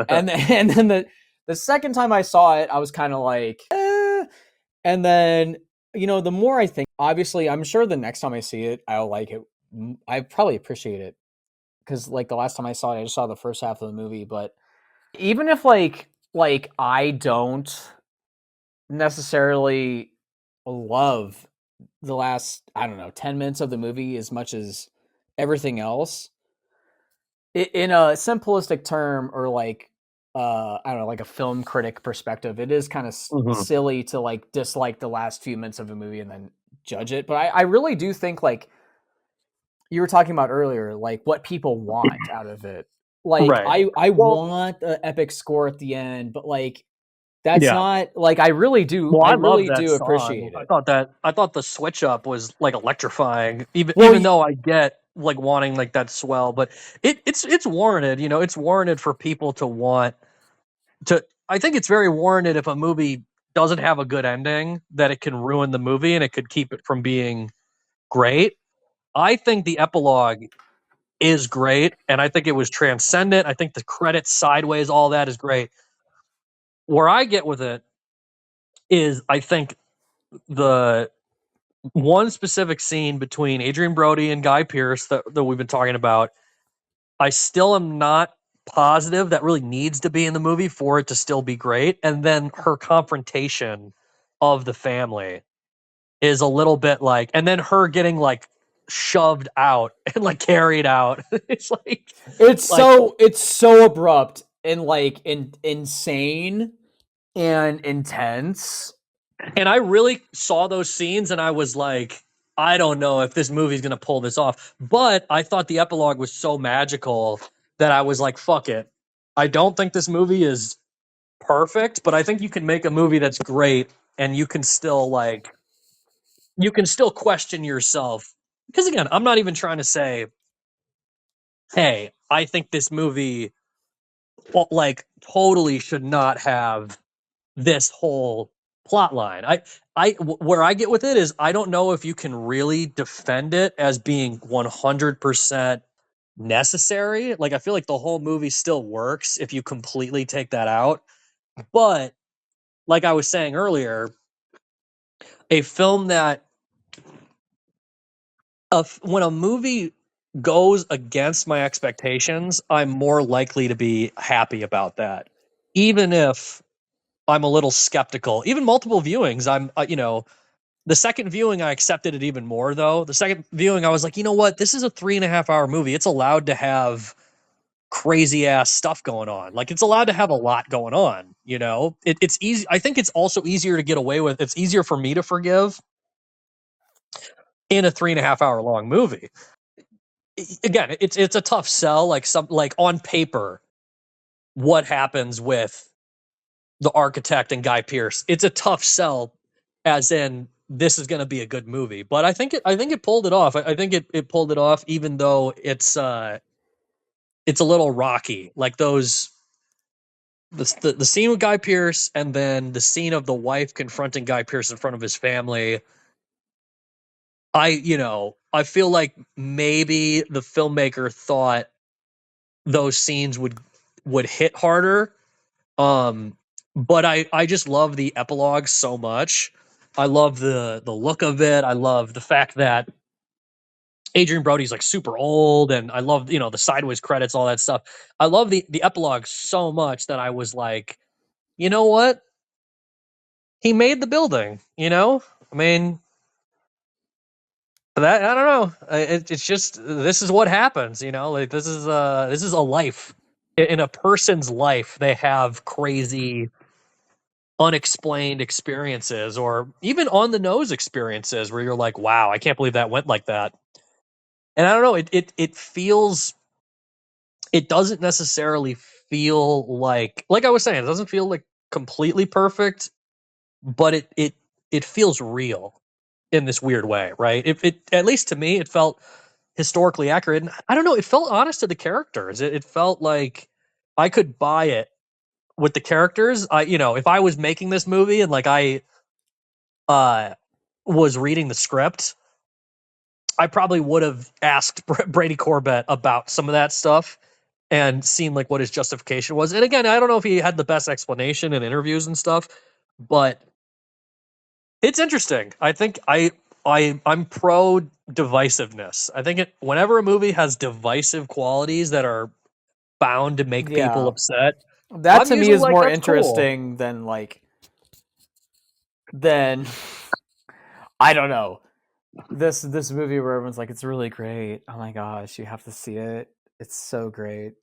And then, and then the second time I saw it, I was kind of like, eh. And then, you know, the more I think, obviously, I'm sure the next time I see it, I'll like it. I probably appreciate it because like the last time I saw it, I just saw the first half of the movie. But even if like I don't necessarily love the last, I don't know, 10 minutes of the movie as much as everything else, in a simplistic term, or like I don't know, like a film critic perspective, it is kind of Mhm. silly to like dislike the last few minutes of a movie and then judge it. But I really do think, like you were talking about earlier, like what people want out of it. Like Right. I Well, want the epic score at the end, but like that's yeah. not like I really Well, I love really that do song. appreciate it. I thought the switch up was like electrifying, Well, even though I get like wanting like that swell, but it's warranted, it's warranted for people to want to. I think it's very warranted if a movie doesn't have a good ending, that it can ruin the movie and it could keep it from being great. I think the epilogue is great, and I think it was transcendent. I think the credits sideways, all that is great. Where I get with it is, I think the one specific scene between Adrian Brody and Guy Pearce that we've been talking about, I still am not positive that really needs to be in the movie for it to still be great. And then her confrontation of the family is a little bit like, and then her getting like shoved out and like carried out. It's like, It's so abrupt and like insane and intense. and I really saw those scenes and I was like, I don't know if this movie's going to pull this off. But I thought the epilogue was so magical that I was like, fuck it. I don't think this movie is perfect, but I think you can make a movie that's great, and you can still question yourself. Because again, I'm not even trying to say, hey, I think this movie like totally should not have this whole plot line. Where I get with it is, I don't know if you can really defend it as being 100% necessary. Like, I feel like the whole movie still works if you completely take that out. But like I was saying earlier, a film that when a movie goes against my expectations, I'm more likely to be happy about that. Even if I'm a little skeptical, even multiple viewings, the second viewing, I accepted it even more, though. The second viewing, I was like, you know what? This is a 3.5 hour movie. It's allowed to have crazy ass stuff going on. Like it's allowed to have a lot going on, you know. It's easy. I think it's also easier to get away with. It's easier for me to forgive in a 3.5 hour long movie. Again, it's a tough sell. Like on paper, what happens with the architect and Guy Pearce? It's a tough sell, as in this is going to be a good movie. But I think it pulled it off. I think it pulled it off, even though it's a little rocky. Like the scene with Guy Pearce, and then the scene of the wife confronting Guy Pearce in front of his family. I feel like maybe the filmmaker thought those scenes would hit harder. But I just love the epilogue so much. I love the look of it. I love the fact that Adrian Brody's like super old, and I love the sideways credits, all that stuff. I love the epilogue so much that I was like, you know what? He made the building. I mean, that I don't know. It's just this is what happens. Like this is a life. In a person's life, they have crazy, unexplained experiences, or even on the nose experiences where you're like, wow, I can't believe that went like that. And I don't know, it feels, it doesn't necessarily feel like I was saying, it doesn't feel like completely perfect, but it feels real in this weird way, right? It at least to me, it felt historically accurate. And I don't know, it felt honest to the characters. It felt like I could buy it with the characters. If I was making this movie and like I uh was reading the script, I probably would have asked Brady Corbet about some of that stuff and seen like what his justification was. And again, I don't know if he had the best explanation in interviews and stuff, but it's interesting. I think I'm pro divisiveness. I think whenever a movie has divisive qualities that are bound to make people Yeah. upset, That I'm to me usually is like, more that's cool. interesting than I don't know. This movie where everyone's like, it's really great. Oh my gosh, you have to see it. It's so great.